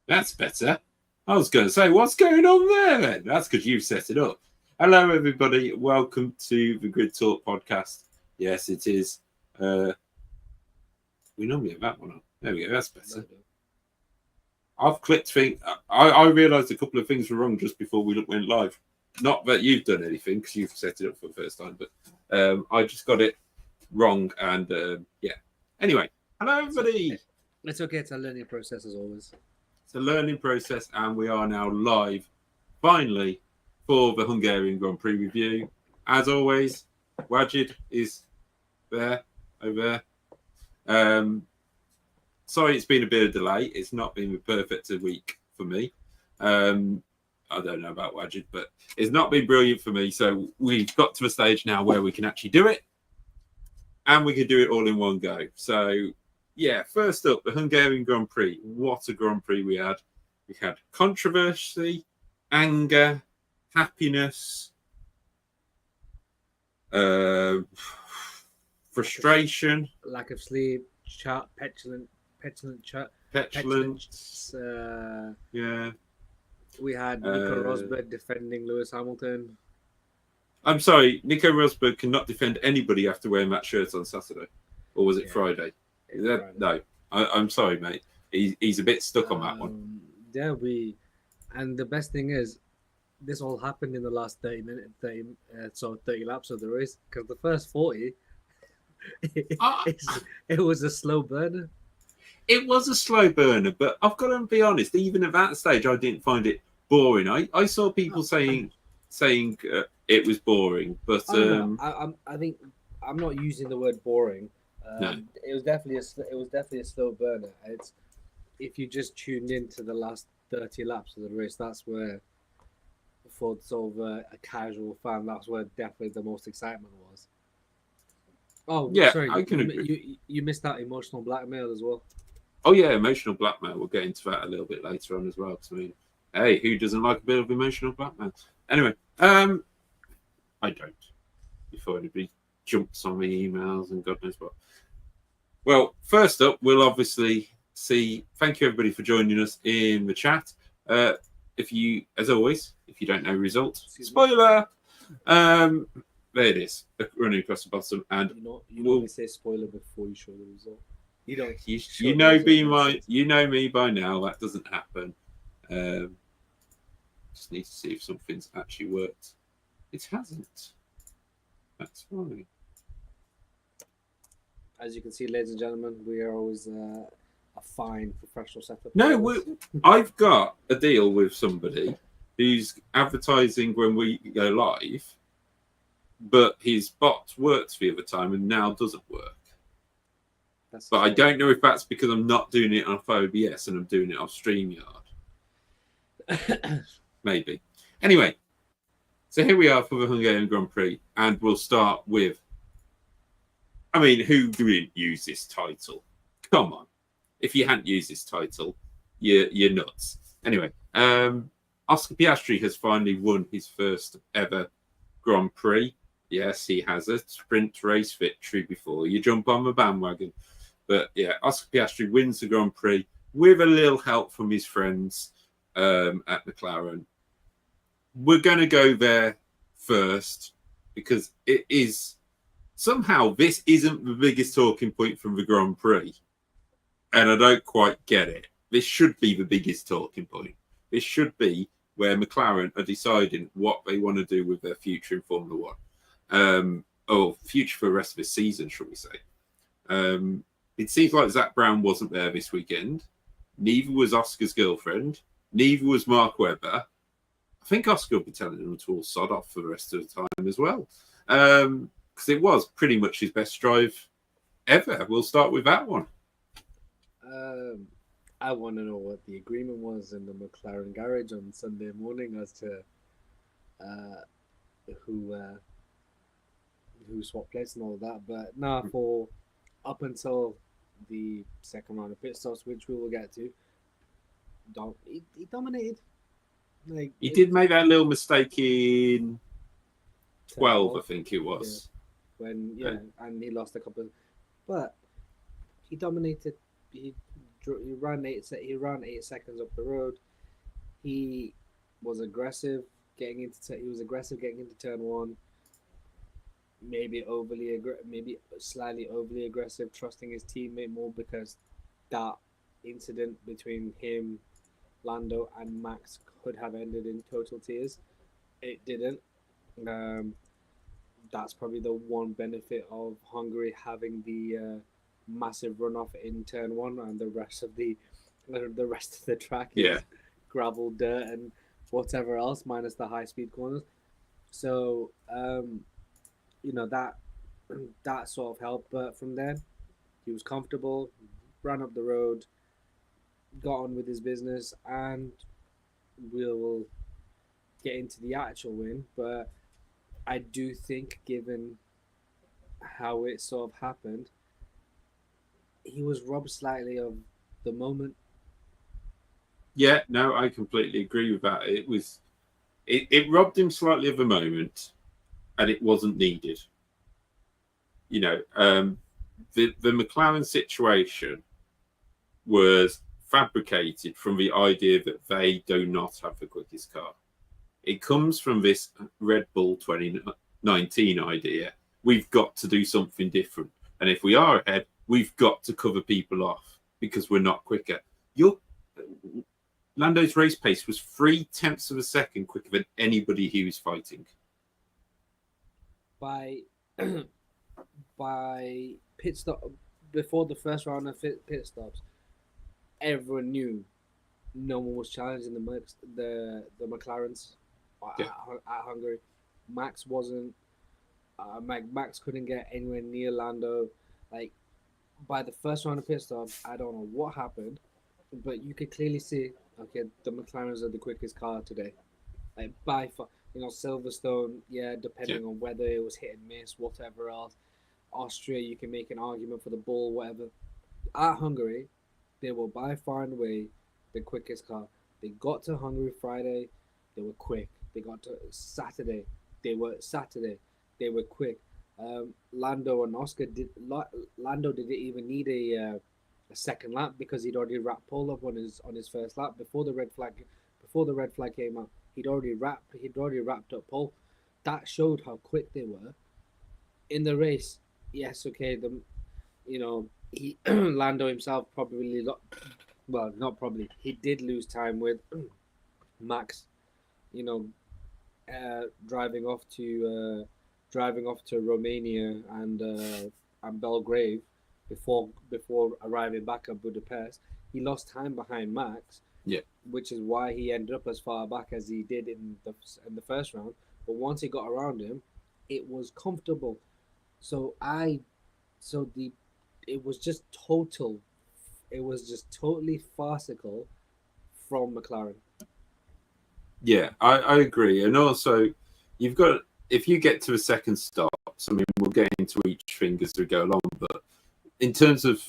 That's better. I was going to say, what's going on there then? That's because you've set it up. Hello, everybody. Welcome to the Grid Talk podcast. Yes, it is. We normally have that one on. There we go. That's better. I've clicked things. I realised a couple of things were wrong just before we went live. Not that you've done anything because you've set it up for the first time, but I just got it wrong. And yeah. Anyway, hello, everybody. It's okay. It's a learning process as always. It's a learning process, and we are now live, finally, for the Hungarian Grand Prix review. As always, Wajid is there, over there. Sorry, it's been a bit of delay. It's not been the perfect week for me. I don't know about Wajid, but it's not been brilliant for me. So we've got to a stage now where we can actually do it, and we can do it all in one go. So yeah, first up, the Hungarian Grand Prix. What a Grand Prix we had. We had controversy, anger, happiness, frustration, lack of sleep, petulant. Yeah. We had Nico Rosberg defending Lewis Hamilton. I'm sorry, Nico Rosberg cannot defend anybody after wearing that shirt on Saturday. Or was it Friday? No, I'm sorry, mate. He's a bit stuck on that one. Yeah, and the best thing is, this all happened in the last 30 laps of the race, because the first 40, it was a slow burner. It was a slow burner, but I've got to be honest. Even at that stage, I didn't find it boring. I saw people saying it was boring, but I think I'm not using the word boring. No. It was definitely a slow burner. It's if you just tuned into the last 30 laps of the race, that's where, for sort of a casual fan, that's where definitely the most excitement was. Oh, yeah, sorry, I can agree. You missed out emotional blackmail as well. Oh yeah, emotional blackmail. We'll get into that a little bit later on as well. Because I mean, hey, who doesn't like a bit of emotional blackmail? Anyway, I don't. Before anybody jumps on me emails and God knows what. Well, first up, we'll obviously see. Thank you everybody for joining us in the chat. If you, as always, if you don't know result, spoiler. There it is, running across the bottom, and you know say spoiler before you show the result. You don't. You know me by now. That doesn't happen. Just need to see if something's actually worked. It hasn't. That's fine. As you can see, ladies and gentlemen, we are always a fine professional setup. No, I've got a deal with somebody who's advertising when we go live, but his bot worked the other time and now doesn't work. But I don't know if that's because I'm not doing it off OBS and I'm doing it off StreamYard. Maybe. Anyway, so here we are for the Hungarian Grand Prix, and we'll start with, I mean, who didn't use this title? Come on. If you hadn't used this title, you're nuts. Anyway, Oscar Piastri has finally won his first ever Grand Prix. Yes, he has a sprint race victory before you jump on the bandwagon. But yeah, Oscar Piastri wins the Grand Prix with a little help from his friends. at McLaren. We're going to go there first because it is somehow this isn't the biggest talking point from the Grand Prix, and I don't quite get it. This should be the biggest talking point. This should be where McLaren are deciding what they want to do with their future in Formula One, or future for the rest of the season, shall we say. It seems like Zach Brown wasn't there this weekend. Neither was Oscar's girlfriend. Neither was Mark Webber. I think Oscar will be telling him to all sod off for the rest of the time as well. Because it was pretty much his best drive ever. We'll start with that one. I want to know what the agreement was in the McLaren garage on Sunday morning as to who swapped places and all that. But now for up until the second round of pit stops, which we will get to, he dominated. Like, he did make that little mistake in 12, I think it was. Yeah. And he lost a couple. But he dominated. He ran 8 seconds up the road. He was aggressive getting into turn 1. Maybe slightly overly aggressive, trusting his teammate more because that incident between him, Lando, and Max could have ended in total tears. It didn't. That's probably the one benefit of Hungary having the massive runoff in turn 1, and the rest of the track is gravel, dirt, and whatever else, minus the high speed corners. So that sort of helped. But from then, he was comfortable, ran up the road, got on with his business, and we'll get into the actual win. But I do think, given how it sort of happened, he was robbed slightly of the moment. Yeah, no, I completely agree with that. It robbed him slightly of the moment, and it wasn't needed. The McLaren situation was fabricated from the idea that they do not have the quickest car. It comes from this Red Bull 2019 idea. We've got to do something different. And if we are ahead, we've got to cover people off because we're not quicker. Lando's race pace was 0.3 of a second quicker than anybody he was fighting. By pit stop, before the first round of pit stops, everyone knew no one was challenging the McLarens at Hungary. Max wasn't. Max couldn't get anywhere near Lando. Like, by the first round of pit stops, I don't know what happened, but you could clearly see, okay, the McLarens are the quickest car today. Like, by far. Silverstone, depending on whether it was hit and miss, whatever else. Austria, you can make an argument for the ball, whatever. At Hungary, they were by far and away the quickest car. They got to Hungary Friday, they were quick. They got to Saturday, they were quick. Lando and Oscar Lando didn't even need a second lap because he'd already wrapped pole up on his first lap before the red flag came out. He'd already wrapped up pole. That showed how quick they were in the race. Yes, okay. He Lando himself probably not probably. He did lose time with Max. Driving off to Romania and Belgrade before arriving back at Budapest. He lost time behind Max. Yeah, which is why he ended up as far back as he did in the first round. But once he got around him, it was comfortable. It was just totally farcical from McLaren. Yeah, I agree. And also, you've got, if you get to a second stop, I mean, we'll get into each thing as we go along, but in terms of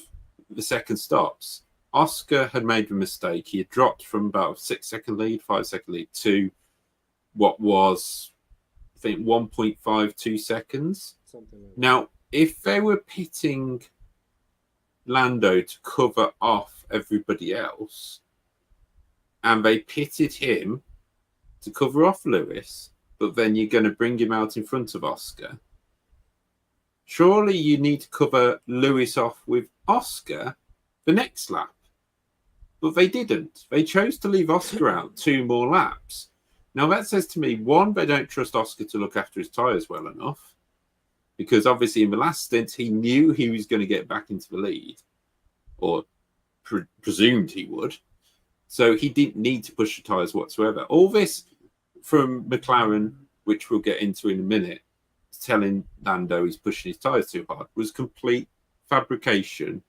the second stops, Oscar had made a mistake. He had dropped from about a 6-second lead, 5-second lead to what was, I think, 1.52 seconds. Something like that. Now, if they were pitting Lando to cover off everybody else, and they pitted him to cover off Lewis, but then you're going to bring him out in front of Oscar. Surely you need to cover Lewis off with Oscar the next lap. But they didn't. They chose to leave Oscar out 2 more laps. Now that says to me, one, they don't trust Oscar to look after his tyres well enough. Because obviously in the last stint, he knew he was going to get back into the lead. Or presumed he would. So he didn't need to push the tyres whatsoever. All this from McLaren, which we'll get into in a minute, telling Lando he's pushing his tyres too hard, was complete fabrication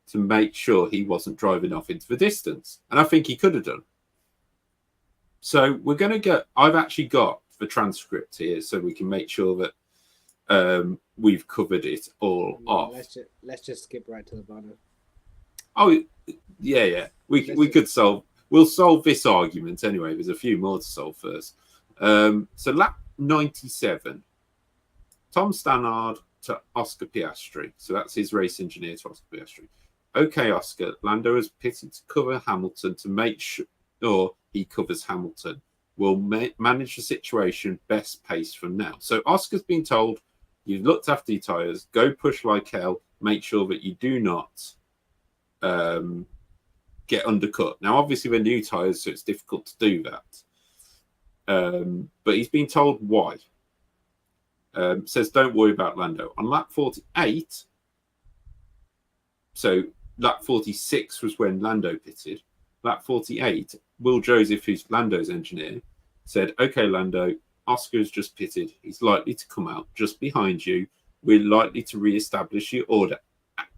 to make sure he wasn't driving off into the distance. And I think he could have done. So we're going to get... I've actually got the transcript here so we can make sure that we've covered it all off. Let's just skip right to the banner. Oh, yeah. We'll solve this argument anyway. There's a few more to solve first. So lap 97, Tom Stannard to Oscar Piastri. So that's his race engineer to Oscar Piastri. Okay, Oscar, Lando has pitted to cover Hamilton to make sure he covers Hamilton. We'll manage the situation best pace from now. So Oscar's been told, you've looked after your tyres, go push like hell, make sure that you do not get undercut. Now, obviously, they're new tyres, so it's difficult to do that. But he's been told why. Says, don't worry about Lando. On lap 48, so lap 46 was when Lando pitted. Lap 48, Will Joseph, who's Lando's engineer, said, okay, Lando, Oscar's just pitted. He's likely to come out just behind you. We're likely to re-establish your order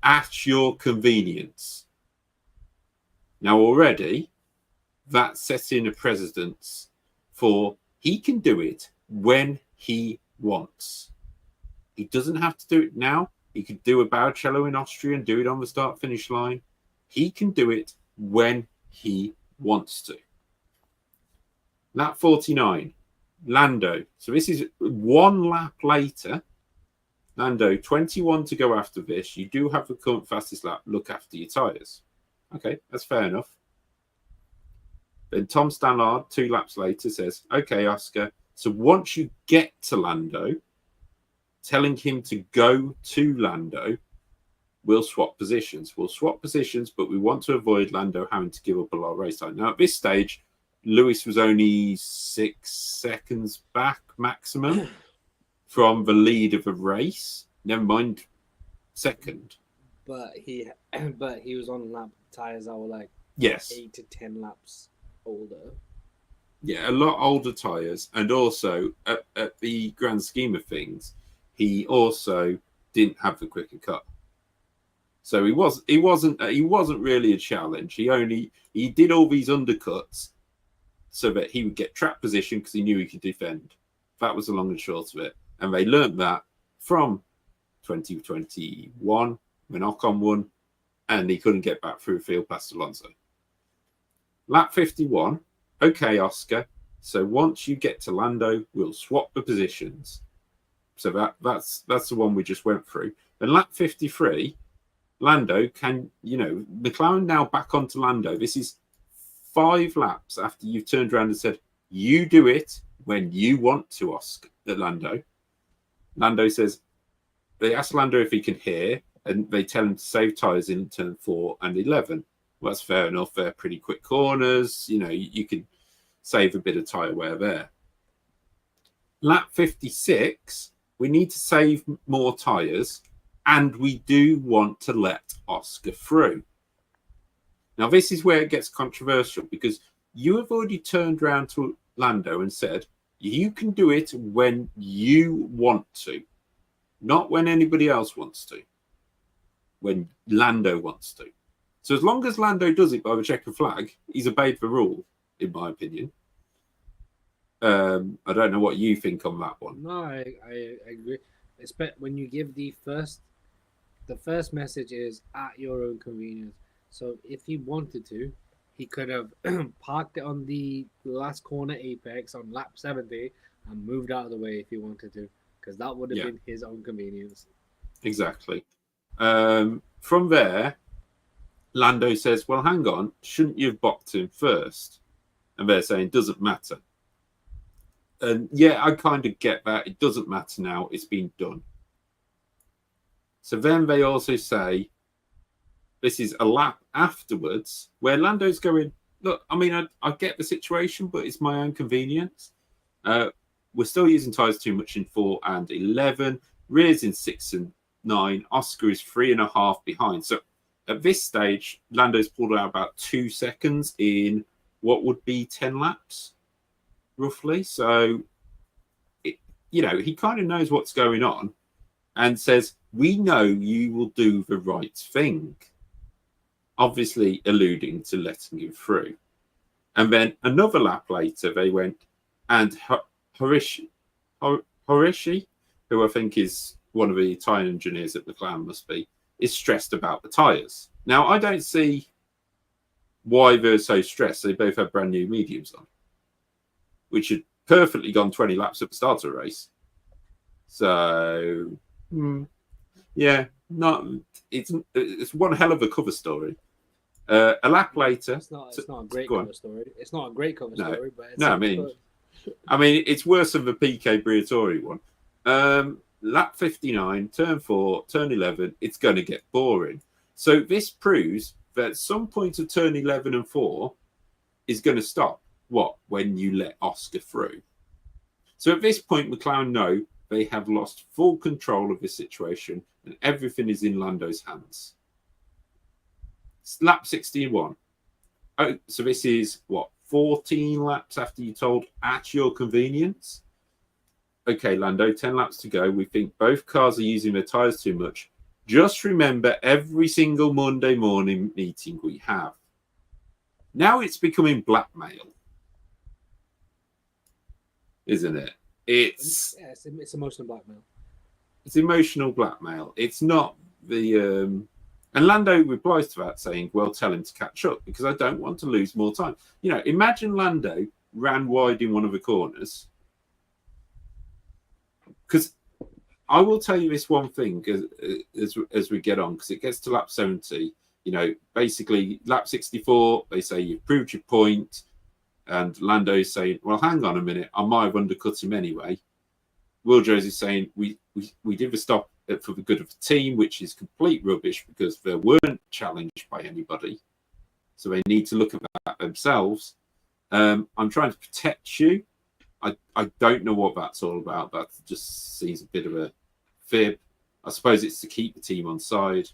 at your convenience. Now, already, that's setting a precedence for he can do it when he wants. He doesn't have to do it now. He could do a Barrichello in Austria and do it on the start-finish line. He can do it when he wants to. Lap 49, Lando. So this is 1 lap later. Lando, 21 to go after this. You do have the current fastest lap. Look after your tyres. Okay, that's fair enough. Then Tom Stannard, 2 laps later, says, okay, Oscar, so once you get to Lando, telling him to go to Lando, we'll swap positions. We'll swap positions, but we want to avoid Lando having to give up a lot of race time. Now, at this stage, Lewis was only 6 seconds back maximum from the lead of a race. Never mind second. But he was on lap tires that were like 8 to 10 laps older. Yeah, a lot older tyres, and also at the grand scheme of things, he also didn't have the quicker cut. So he wasn't really a challenge. He did all these undercuts so that he would get track position because he knew he could defend. That was the long and short of it. And they learned that from 2021 when Ocon won, and he couldn't get back through field past Alonso. Lap 51, okay, Oscar. So once you get to Lando, we'll swap the positions. So that's the one we just went through. Then lap 53, Lando McLaren now back onto Lando. This is 5 laps after you've turned around and said, you do it when you want to, Oscar, at Lando. Lando says, they ask Lando if he can hear, and they tell him to save tyres in turn 4 and 11. Well, that's fair enough. They're pretty quick corners. You can save a bit of tyre wear there. Lap 56, we need to save more tyres, and we do want to let Oscar through. Now, this is where it gets controversial, because you have already turned around to Lando and said, you can do it when you want to, not when anybody else wants to, when Lando wants to. So as long as Lando does it by the checkered flag, he's obeyed the rule, in my opinion. I don't know what you think on that one. No, I agree. When you give the first message is at your own convenience. So if he wanted to, he could have parked it on the last corner apex on lap 70 and moved out of the way if he wanted to, because that would have been his own convenience. Exactly. From there, Lando says, well, hang on, shouldn't you have boxed him first? And they're saying, doesn't matter. And yeah, I kind of get that. It doesn't matter now. It's been done. So then they also say, this is a lap afterwards where Lando's going, look, I mean, I get the situation, but it's my own convenience. We're still using tyres too much in 4 and 11. Rear's in 6 and 9. Oscar is 3.5 behind. So at this stage, Lando's pulled out about 2 seconds in what would be 10 laps, roughly. So, he kind of knows what's going on and says, we know you will do the right thing. Obviously alluding to letting him through. And then another lap later, they went, and Horishi, who I think is one of the tyre engineers at McLaren must be, is stressed about the tyres. Now, I don't see why they're so stressed. They both have brand new mediums on, which had perfectly gone 20 laps at the start of the race. So, yeah, it's one hell of a cover story. A lap later, it's not a great cover story. It's not a great cover story, but it's I mean, it's worse than the PK Briatore one. Lap 59, turn 4, turn 11. It's going to get boring. So this proves that at some point of turn 11 and 4 is going to stop. What? When you let Oscar through. So at this point, McLaren know they have lost full control of this situation and everything is in Lando's hands. Lap 61. Oh, so this is 14 laps after you told at your convenience? Okay, Lando, 10 laps to go. We think both cars are using their tyres too much. Just remember every single Monday morning meeting we have. Now it's becoming blackmail. Isn't it? It's emotional blackmail. It's emotional blackmail. It's not the... And Lando replies to that saying, well, tell him to catch up because I don't want to lose more time. Imagine Lando ran wide in one of the corners. Because I will tell you this one thing as we get on, because it gets to lap 70. Basically, lap 64, they say you've proved your point. And Lando's saying, well, hang on a minute. I might have undercut him anyway. Will Jones is saying, we did the stop for the good of the team, which is complete rubbish because they weren't challenged by anybody. So they need to look at that themselves. I'm trying to protect you. I don't know what that's all about. That just seems a bit of a fib. I suppose it's to keep the team on side.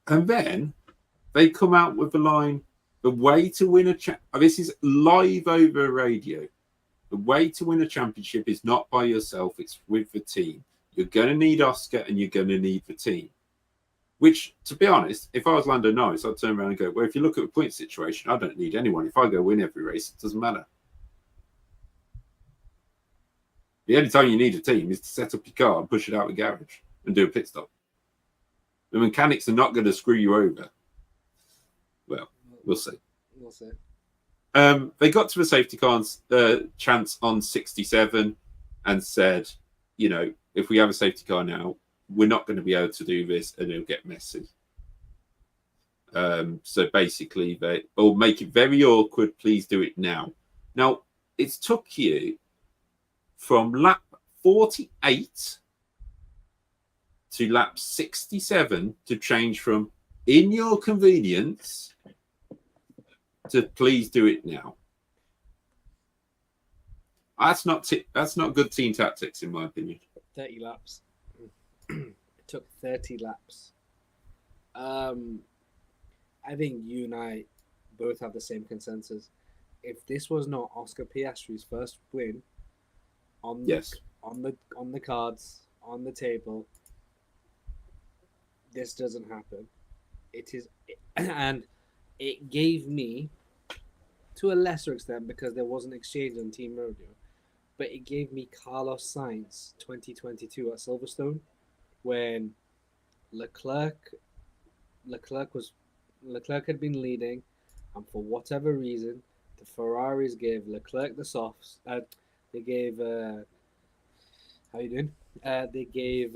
And then they come out with the line, the way to win this is live over radio. The way to win a championship is not by yourself, it's with the team. You're going to need Oscar and you're going to need the team. Which, to be honest, if I was Lando Norris, I'd turn around and go, well, if you look at the point situation, I don't need anyone. If I go win every race, it doesn't matter. The only time you need a team is to set up your car and push it out of the garage and do a pit stop. The mechanics are not going to screw you over. Well, we'll see. We'll see. They got to the safety car chance on 67 and said, if we have a safety car now, we're not going to be able to do this and it'll get messy. So basically, or make it very awkward. Please do it now. Now, it's took you from lap 48 to lap 67 to change from in your convenience to please do it now. That's not good team tactics, in my opinion. 30 laps. It took 30 laps. I think you and I both have the same consensus. If this was not Oscar Piastri's first win on the cards, on the table, this doesn't happen. It is, and it gave me, to a lesser extent, because there was an exchange on Team Rodeo, but it gave me Carlos Sainz 2022 at Silverstone when Leclerc had been leading, and for whatever reason, the Ferraris gave Leclerc the softs. They gave how you doing? They gave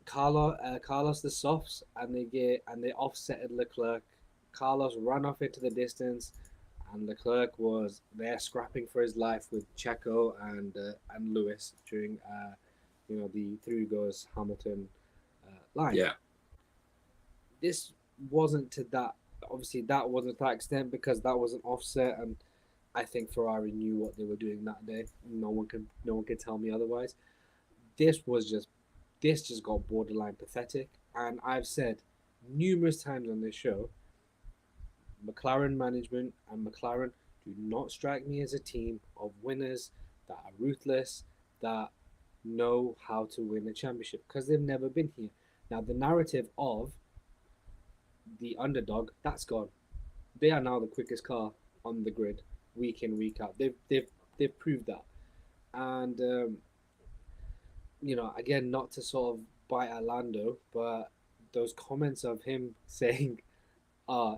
Carlos the softs, and they offsetted Leclerc Carlos ran off into the distance, and Leclerc was there scrapping for his life with Checo and Lewis during the through goes Hamilton line. Yeah. This wasn't to that. Obviously, that wasn't to that extent because that was an offset, and I think Ferrari knew what they were doing that day. No one can tell me otherwise. This just got borderline pathetic, and I've said numerous times on this show, McLaren management and McLaren do not strike me as a team of winners that are ruthless, that know how to win a championship because they've never been here. Now the narrative of the underdog, that's gone. They are now the quickest car on the grid, week in, week out. They've proved that, and again, not to sort of bite at Lando, but those comments of him saying,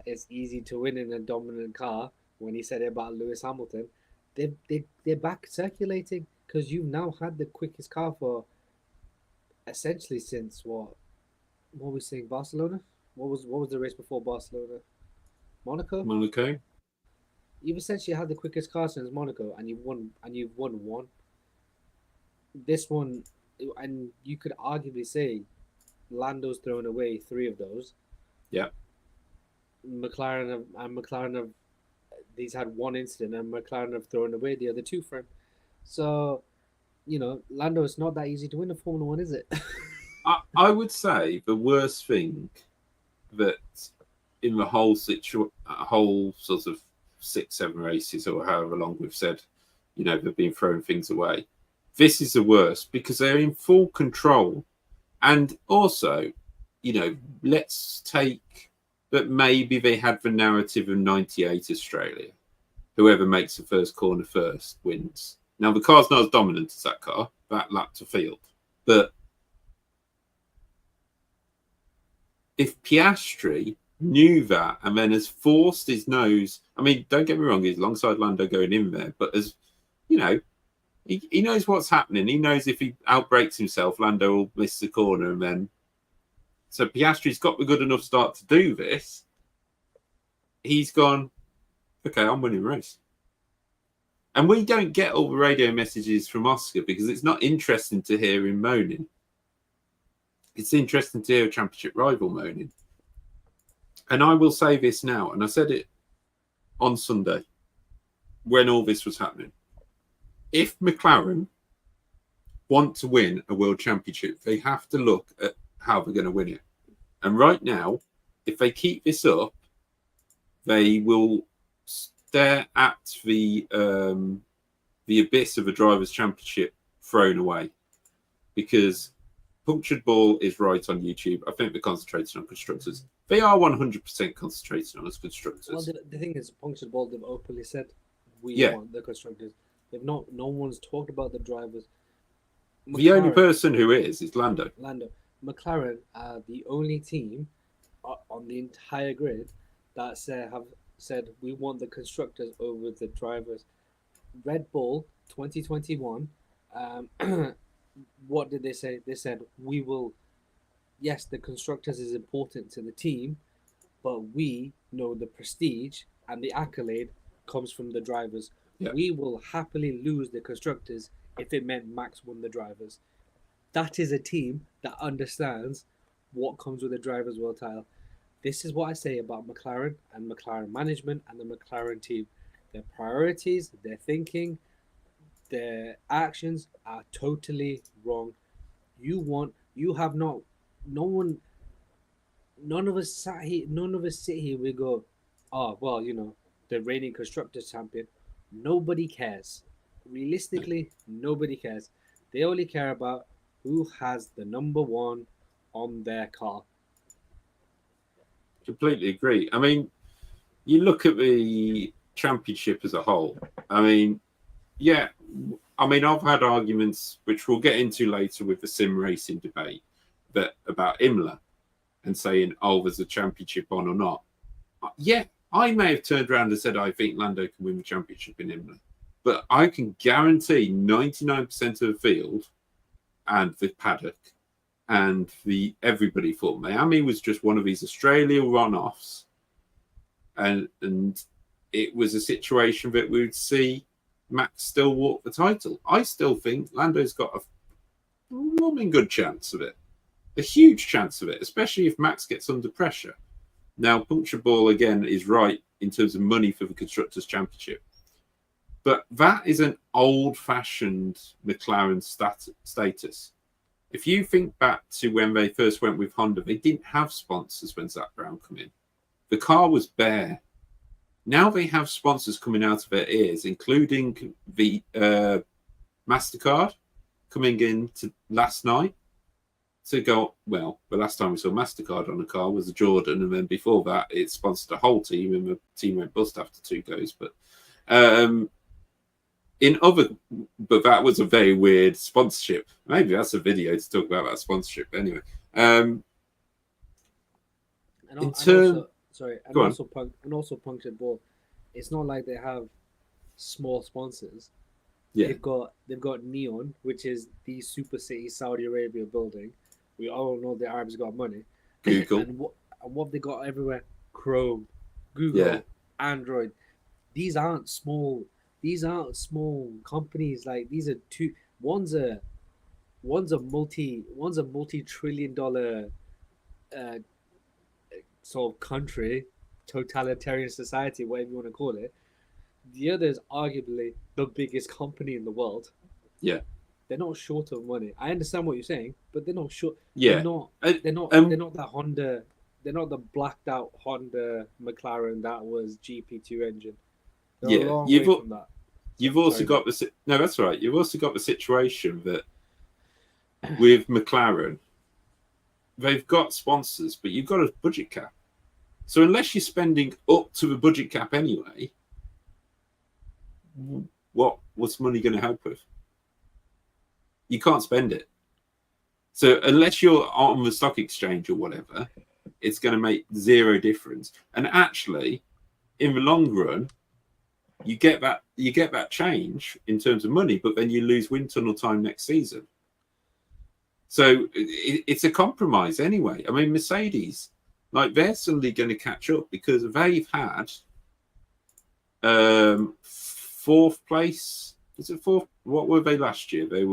it's easy to win in a dominant car," when he said it about Lewis Hamilton, they're back circulating because you've now had the quickest car for essentially since what were we saying, Barcelona? What was the race before Barcelona? Monaco. You've essentially had the quickest car since Monaco, and you've won one. This one, and you could arguably say Lando's thrown away 3 of those. Yeah. McLaren have these had one incident, and McLaren have thrown away the other 2 for him. So, Lando, it's not that easy to win a Formula 1, is it? I would say the worst thing that in the whole sort of 6-7 races or however long we've said, they've been throwing things away. This is the worst because they're in full control. And also, let's take that maybe they had the narrative of 98 Australia. Whoever makes the first corner first wins. Now, the car's not as dominant as that car, that lap to field. But if Piastri knew that and then has forced his nose, I mean, don't get me wrong, he's alongside Lando going in there, but as he knows what's happening. He knows if he outbrakes himself, Lando will miss the corner, and then so Piastri's got the good enough start to do this. He's gone, okay, I'm winning the race. And we don't get all the radio messages from Oscar because it's not interesting to hear him moaning. It's interesting to hear a championship rival moaning. And I will say this now, and I said it on Sunday when all this was happening. If McLaren want to win a world championship, they have to look at how they're going to win it. And right now, if they keep this up, they will stare at the abyss of a drivers' championship thrown away. Because Punctured Ball is right on YouTube. I think they're concentrating on constructors. They are 100% concentrating on us constructors. Well, the thing is, Punctured Ball, they've openly said, we want the constructors. No one's talked about the drivers. The only person who is Lando. McLaren are the only team on the entire grid that have said we want the constructors over the drivers. Red Bull 2021. What did they say? They said we will. Yes, the constructors is important to the team, but we know the prestige and the accolade comes from the drivers. Yeah. We will happily lose the constructors if it meant Max won the drivers. That is a team that understands what comes with the drivers' world title. This is what I say about McLaren and McLaren management and the McLaren team. Their priorities, their thinking, their actions are totally wrong. None of us sit here, we go, oh, well, the reigning constructors champion. Nobody cares. Realistically, nobody cares. They only care about who has the number 1 on their car. Completely agree. I mean, you look at the championship as a whole. I mean, yeah. I mean, I've had arguments, which we'll get into later with the sim racing debate, about Imola and saying, there's a championship on or not. Yeah, I may have turned around and said, I think Lando can win the championship in Imola. But I can guarantee 99% of the field and the paddock and everybody thought Miami was just one of these Australia runoffs and it was a situation that we would see Max still walk the title. I still think Lando's got a blooming good chance of it, a huge chance of it, especially if Max gets under pressure. Now, Puncture Ball again is right in terms of money for the Constructors' Championship, but that is an old-fashioned McLaren status. If you think back to when they first went with Honda, they didn't have sponsors when Zach Brown came in. The car was bare. Now they have sponsors coming out of their ears, including the MasterCard coming in to last night to go, well, the last time we saw MasterCard on a car was the Jordan, and then before that it sponsored a whole team, and the team went bust after 2 goes. But that was a very weird sponsorship. Maybe that's a video to talk about that sponsorship. Anyway, also Puncture Ball. It's not like they have small sponsors. Yeah, they've got Neon, which is the super city Saudi Arabia building. We all know the Arabs got money. Google. and what they got everywhere? Chrome, Google, Android. These aren't small companies. Like, these are two. One's a multi-trillion-dollar sort of country, totalitarian society, whatever you want to call it. The other is arguably the biggest company in the world. Yeah, they're not short of money. I understand what you're saying, but they're not short. Yeah, they're not that Honda. They're not the blacked out Honda McLaren that was GP2 engine. They're a long way from that. You've also got the no, that's right. You've also got the situation that with McLaren, they've got sponsors, but you've got a budget cap. So unless you're spending up to the budget cap anyway, what's money going to help with? You can't spend it. So unless you're on the stock exchange or whatever, it's going to make zero difference. And actually, in the long run, you get that change in terms of money, but then you lose wind tunnel time next season. So it's a compromise anyway. I mean, Mercedes, like, they're suddenly going to catch up because they've had 4th place. Is it 4th? What were they last year? They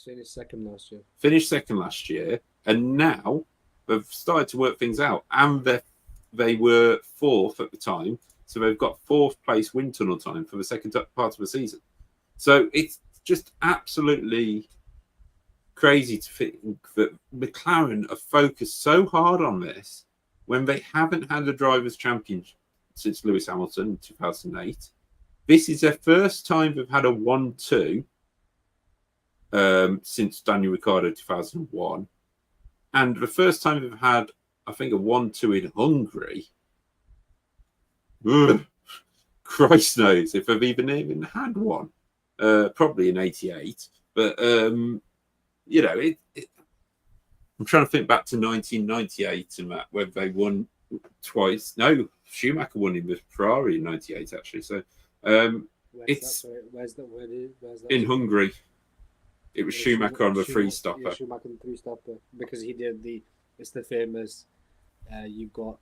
finished second last year. Finished second last year, and now they've started to work things out. And they were 4th at the time, so they've got 4th place wind tunnel time for the second part of the season. So it's just absolutely crazy to think that McLaren are focused so hard on this when they haven't had a drivers' champion since Lewis Hamilton in 2008. This is their first time they've had a 1-2 since Daniel Ricciardo 2001, and the first time they've had, I think, a 1-2 in Hungary. Ugh. Christ knows if they've even had one. Probably in '88, but I'm trying to think back to 1998 and that, where they won twice. No, Schumacher won in the Ferrari in '98 actually. So where's that? In Hungary. It was Schumacher on the three-stopper. Yeah, Schumacher on the three-stopper, because he did it's the famous, you've got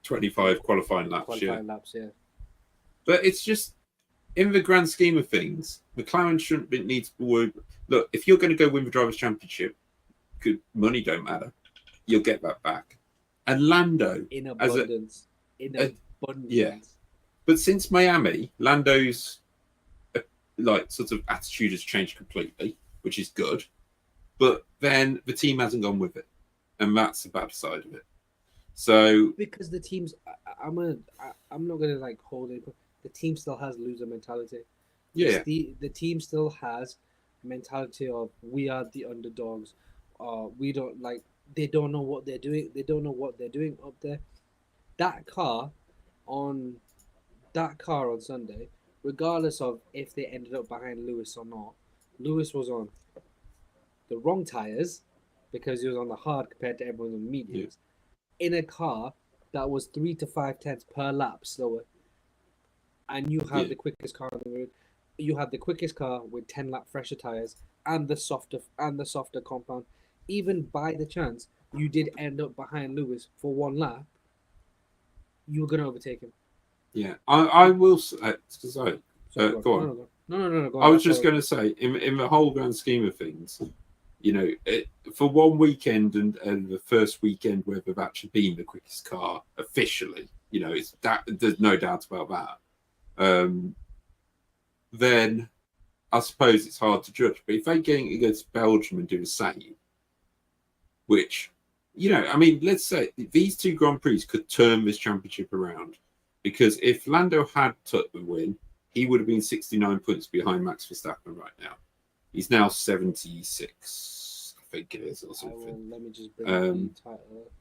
25 qualifying laps. Yeah. But it's just, in the grand scheme of things, McLaren shouldn't need to worry. Look, if you're going to go win the Drivers' Championship, good money don't matter. You'll get that back. And Lando, in abundance. Yeah. But since Miami, Lando's sort of attitude has changed completely, which is good. But then the team hasn't gone with it, and that's the bad side of it. So because the teams, I'm not gonna hold it, but the team still has loser mentality. Yeah, the team still has mentality of, we are the underdogs. We don't they don't know what they're doing. They don't know what they're doing up there. That car on Sunday, regardless of if they ended up behind Lewis or not, Lewis was on the wrong tires because he was on the hard compared to everyone on the mediums, in a car that was 3 to 5 tenths per lap slower. And you have the quickest car on the road. You have the quickest car with 10 lap fresher tires and the softer compound. Even by the chance you did end up behind Lewis for one lap, you were going to overtake him. Yeah, I will say. Sorry, go on. No. Go on. I was just going to say, in the whole grand scheme of things, for one weekend and the first weekend where they've actually been the quickest car officially, it's that there's no doubt about that. Then I suppose it's hard to judge. But if they get against Belgium and do the same, which, let's say these two Grand Prix could turn this championship around, because if Lando had took the win, he would have been 69 points behind Max Verstappen right now. He's now 76, I think it is, or something. Let me just bring the title.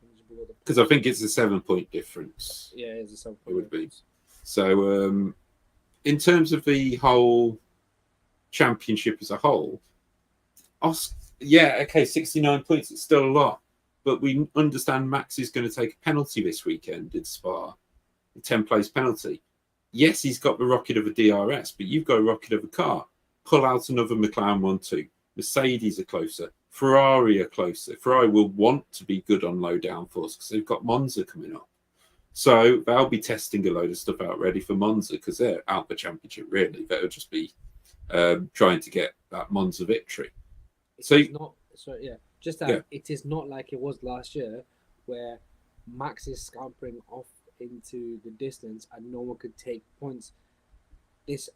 Because I think it's a 7-point difference. Yeah, it's a 7-point it would difference. Be. So, in terms of the whole championship as a whole, 69 points, it's still a lot. But we understand Max is going to take a penalty this weekend in Spa, a 10-place penalty. Yes, he's got the rocket of a DRS, but you've got a rocket of a car. Pull out another McLaren 1-2. Mercedes are closer. Ferrari are closer. Ferrari will want to be good on low downforce because they've got Monza coming up. So they'll be testing a load of stuff out ready for Monza because they're out the championship, really. They'll just be trying to get that Monza victory. It is not like it was last year where Max is scampering off into the distance and no one could take points.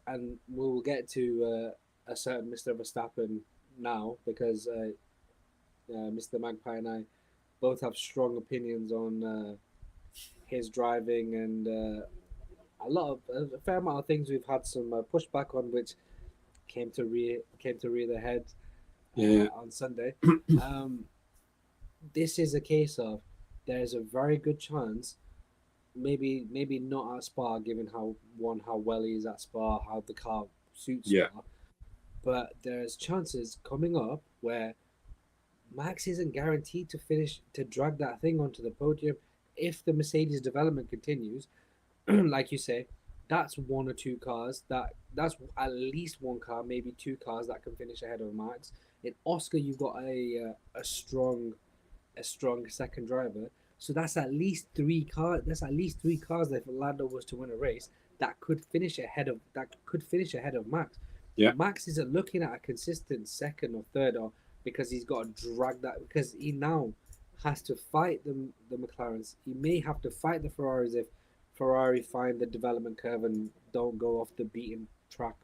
And we'll get to a certain Mr. Verstappen now, because Mr. Magpie and I both have strong opinions on his driving and a fair amount of things we've had some pushback on, which came to rear their head on Sunday. This is a case of there's a very good chance, maybe not at Spa, given how well he is at Spa, how the car suits Spa, but there's chances coming up where Max isn't guaranteed to drag that thing onto the podium if the Mercedes development continues. Like you say, that's one or two cars that's at least one car, maybe two cars that can finish ahead of Max. In Oscar, you've got a strong second driver. So that's at least three cars. That if Lando was to win a race, that could finish ahead of Max. Yeah. Max isn't looking at a consistent second or third, or because he's got to drag that, because he now has to fight the McLarens. He may have to fight the Ferraris if Ferrari find the development curve and don't go off the beaten track.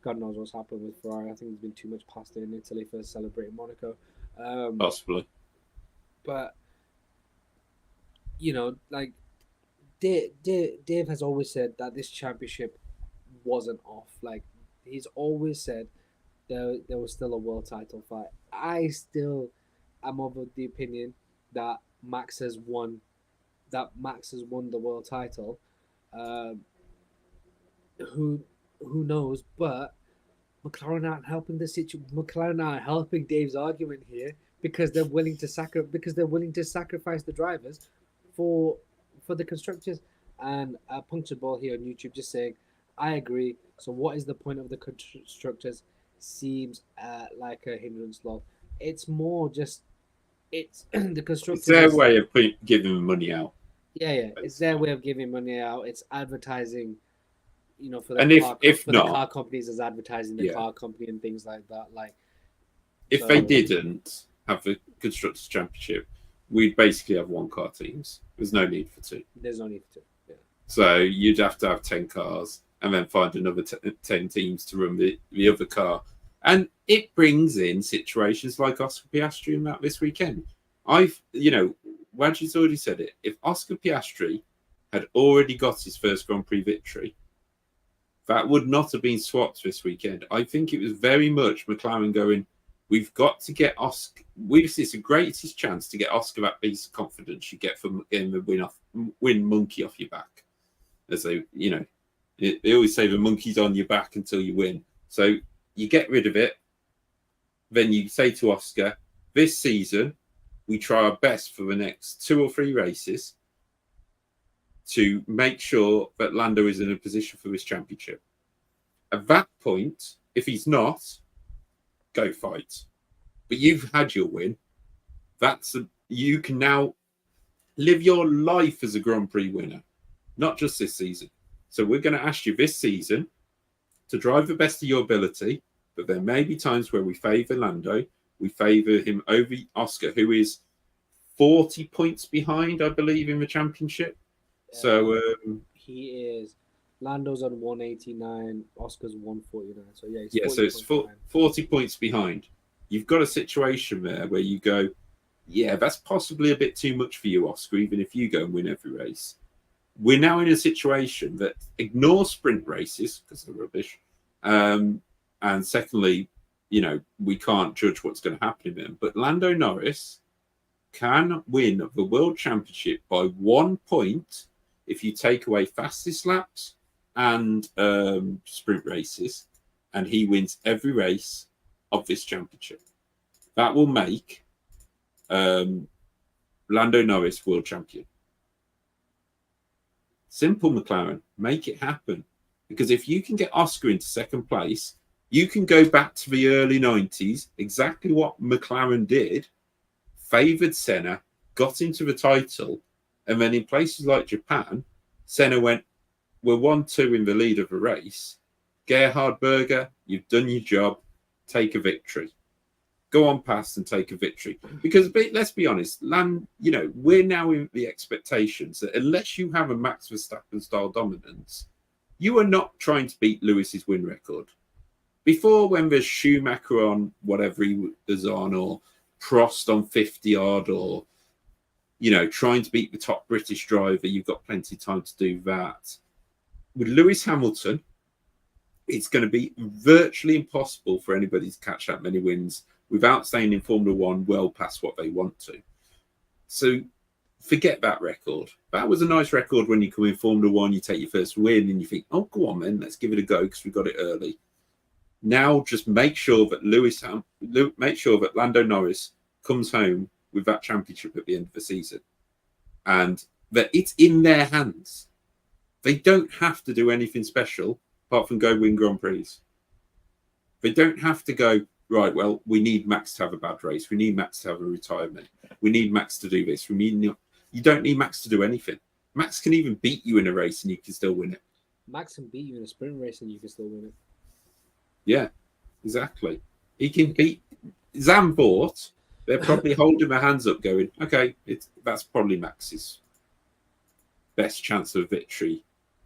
God knows what's happened with Ferrari. I think there's been too much pasta in Italy for celebrating Monaco. Possibly. But like Dave has always said that this championship wasn't off. Like, he's always said there was still a world title fight. I still am of the opinion that Max has won the world title. Who knows? But McLaren aren't helping the situation. McLaren aren't helping Dave's argument here because they're willing to sacrifice the drivers for the constructors. And Punctured Ball here on YouTube just saying, I agree. So what is the point of the constructors? Seems like a hindrance, lol. It's more just it's the constructors. It's their way of giving money out. Yeah. It's their way of giving money out. It's advertising, for the the car companies as advertising the car company and things like that. Like, if they didn't have the constructors championship, we'd basically have one car teams. There's no need for two. There's no need for two. Yeah. So you'd have to have 10 cars and then find another 10 teams to run the other car. And it brings in situations like Oscar Piastri and that this weekend. Wajid's already said it. If Oscar Piastri had already got his first Grand Prix victory, that would not have been swapped this weekend. I think it was very much McLaren going, we've got to get Oscar. This is the greatest chance to get Oscar that piece of confidence you get from getting the win monkey off your back. As they always say the monkey's on your back until you win. So you get rid of it. Then you say to Oscar, this season, we try our best for the next 2 or 3 races to make sure that Lando is in a position for this championship. At that point, if he's not, go fight. But you've had your win. You can now live your life as a Grand Prix winner. not just this season. So we're going to ask you this season to drive the best of your ability, but there may be times where we favour Lando. We favour him over Oscar, who is 40 points behind, I believe, in the championship. So he is. Lando's on 189, Oscar's 149. So so it's 40 points behind. You've got a situation there where you go, yeah, that's possibly a bit too much for you, Oscar, even if you go and win every race. We're now in a situation that ignores sprint races because they're rubbish. And secondly, we can't judge what's going to happen in them. But Lando Norris can win the World Championship by 1 point if you take away fastest laps and sprint races, and he wins every race of this championship. That will make Lando Norris world champion. Simple, McLaren. Make it happen. Because if you can get Oscar into second place, you can go back to the early 90s, exactly what McLaren did, favoured Senna, got into the title, and then in places like Japan, Senna went, we're 1-2 in the lead of the race. Gerhard Berger, you've done your job. Take a victory. Go on past and take a victory. Because let's be honest, we're now in the expectations that unless you have a Max Verstappen style dominance, you are not trying to beat Lewis's win record. Before, when there's Schumacher on whatever he was on, or Prost on 50 odd, or trying to beat the top British driver, you've got plenty of time to do that. With Lewis Hamilton, it's going to be virtually impossible for anybody to catch that many wins without staying in Formula One well past what they want to. So forget that record. That was a nice record when you come in Formula One, you take your first win and you think, oh, go on, then, let's give it a go because we got it early. Now just make sure that Lando Norris comes home with that championship at the end of the season, and that it's in their hands. They don't have to do anything special apart from go win Grand Prix. They don't have to go, right, well, we need Max to have a bad race. We need Max to have a retirement. We need Max to do this. You don't need Max to do anything. Max can even beat you in a race and you can still win it. Max can beat you in a sprint race and you can still win it. Yeah, exactly. He can beat Zandvoort. They're probably holding their hands up going, okay, that's probably Max's best chance of victory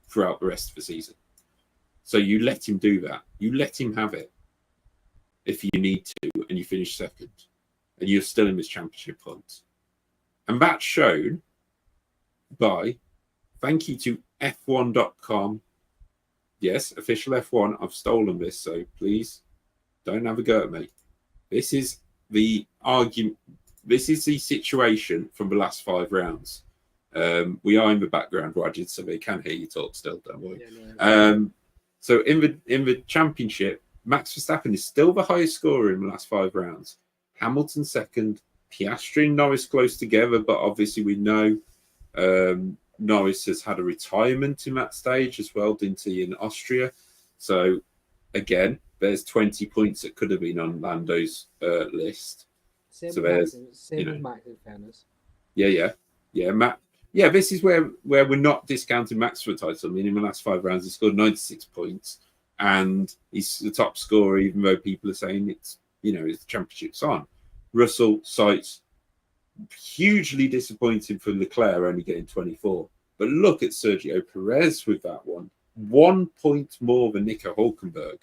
throughout the rest of the season. So you let him do that. You let him have it if you need to, and you finish second, and you're still in this championship hunt. And that's shown by, thank you to F1.com. Yes, official F1. I've stolen this, so please don't have a go at me. This is the argument. This is the situation from the last 5 rounds. We are in the background, Wajid, so they can hear you talk still, don't worry. Yeah, no. So in the championship, Max Verstappen is still the highest scorer in the last 5 rounds. Hamilton second, Piastri and Norris close together, but obviously we know Norris has had a retirement in that stage as well, didn't he, in Austria? So again, there's 20 points that could have been on Lando's list. Same with Max, in fairness. Yeah, Matt. Yeah, this is where we're not discounting Max for a title. I mean, in the last 5 rounds, he scored 96 points, and he's the top scorer, even though people are saying it's the championship's on. Russell, Sainz, hugely disappointing for Leclerc only getting 24. But look at Sergio Perez with that one. 1 point more than Nico Hülkenberg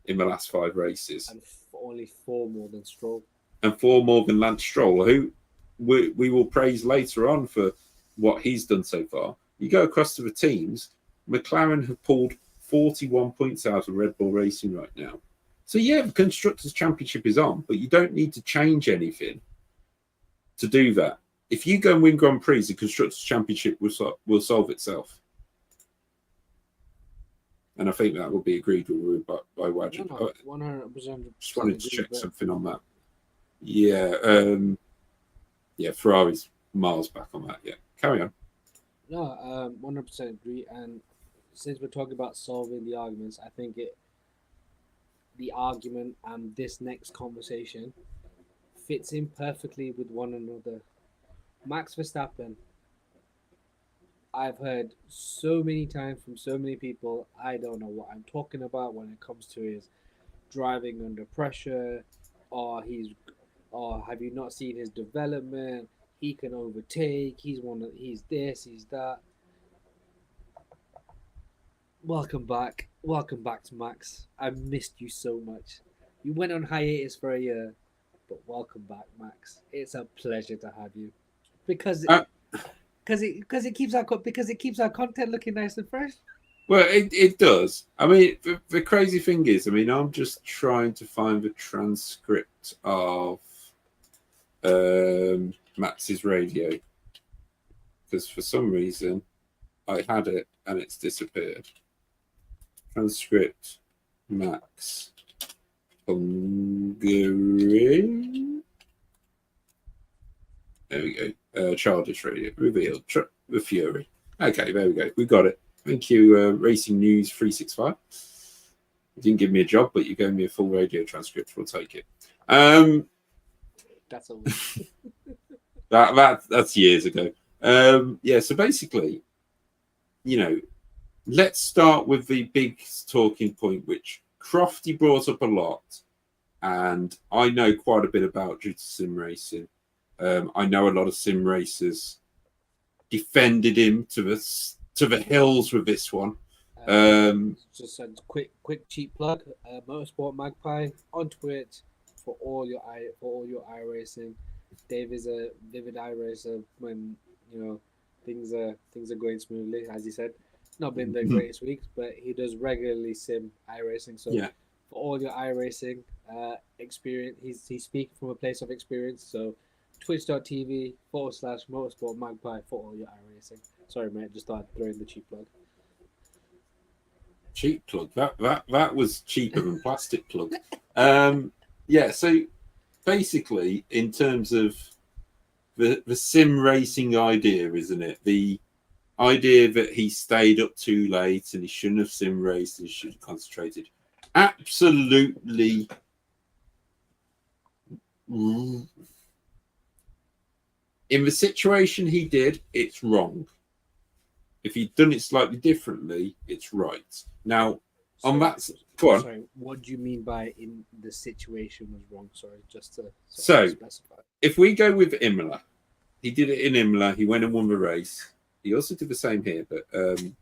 in the last 5 races. And only 4 more than Stroll. And 4 more than Lance Stroll, who we will praise later on for what he's done so far. You go across to the teams, McLaren have pulled 41 points out of Red Bull Racing right now. So yeah, the Constructors' Championship is on, but you don't need to change anything to do that. If you go and win Grand Prix, the Constructors' Championship will solve itself. And I think that will be agreed with by Wajid. No, 100%. Just wanted to check something on that. Yeah, Ferrari's miles back on that. Yeah, carry on. No, 100% agree. And since we're talking about solving the arguments, I think the argument and this next conversation fits in perfectly with one another. Max Verstappen, I've heard so many times from so many people, I don't know what I'm talking about when it comes to his driving under pressure, or have you not seen his development? He can overtake. He's this. He's that. Welcome back to Max. I missed you so much. You went on hiatus for a year, but welcome back, Max. It's a pleasure to have you because it keeps our content looking nice and fresh. Well, it does. I mean, the crazy thing is, I mean, I'm just trying to find the transcript of Max's radio because for some reason I had it and it's disappeared. Transcript Max Hungarian. There we go. Childish radio revealed. The Fury. Okay, there we go. We got it. Thank you, Racing News 365. You didn't give me a job, but you gave me a full radio transcript. We'll take it. That's all. That's years ago. Yeah. So basically, let's start with the big talking point, which Crofty brought up a lot, and I know quite a bit about due to sim racing. I know a lot of sim racers defended him to the hills with this one. Just a quick cheap plug. Motorsport Magpie on Twitch for all your iRacing. Dave is a vivid iRacer when things are going smoothly, as he said. Not been the greatest weeks, but he does regularly sim iRacing. So yeah, for all your iRacing experience, he's speaking from a place of experience. So twitch.tv/Motorsport Magpie for all your iRacing. Sorry, mate, just thought I'd throw in the cheap plug. Cheap plug. That was cheaper than plastic plug. Yeah. So basically, in terms of the sim racing idea, isn't it? The idea that he stayed up too late and he shouldn't have sim raced and he should have concentrated. Absolutely. In the situation he did, it's wrong. If he'd done it slightly differently, it's right. Now, on that... Go on. Sorry, what do you mean by in the situation was wrong? Sorry, just to specify. If we go with Imola, he did it in Imola. He went and won the race. He also did the same here, but in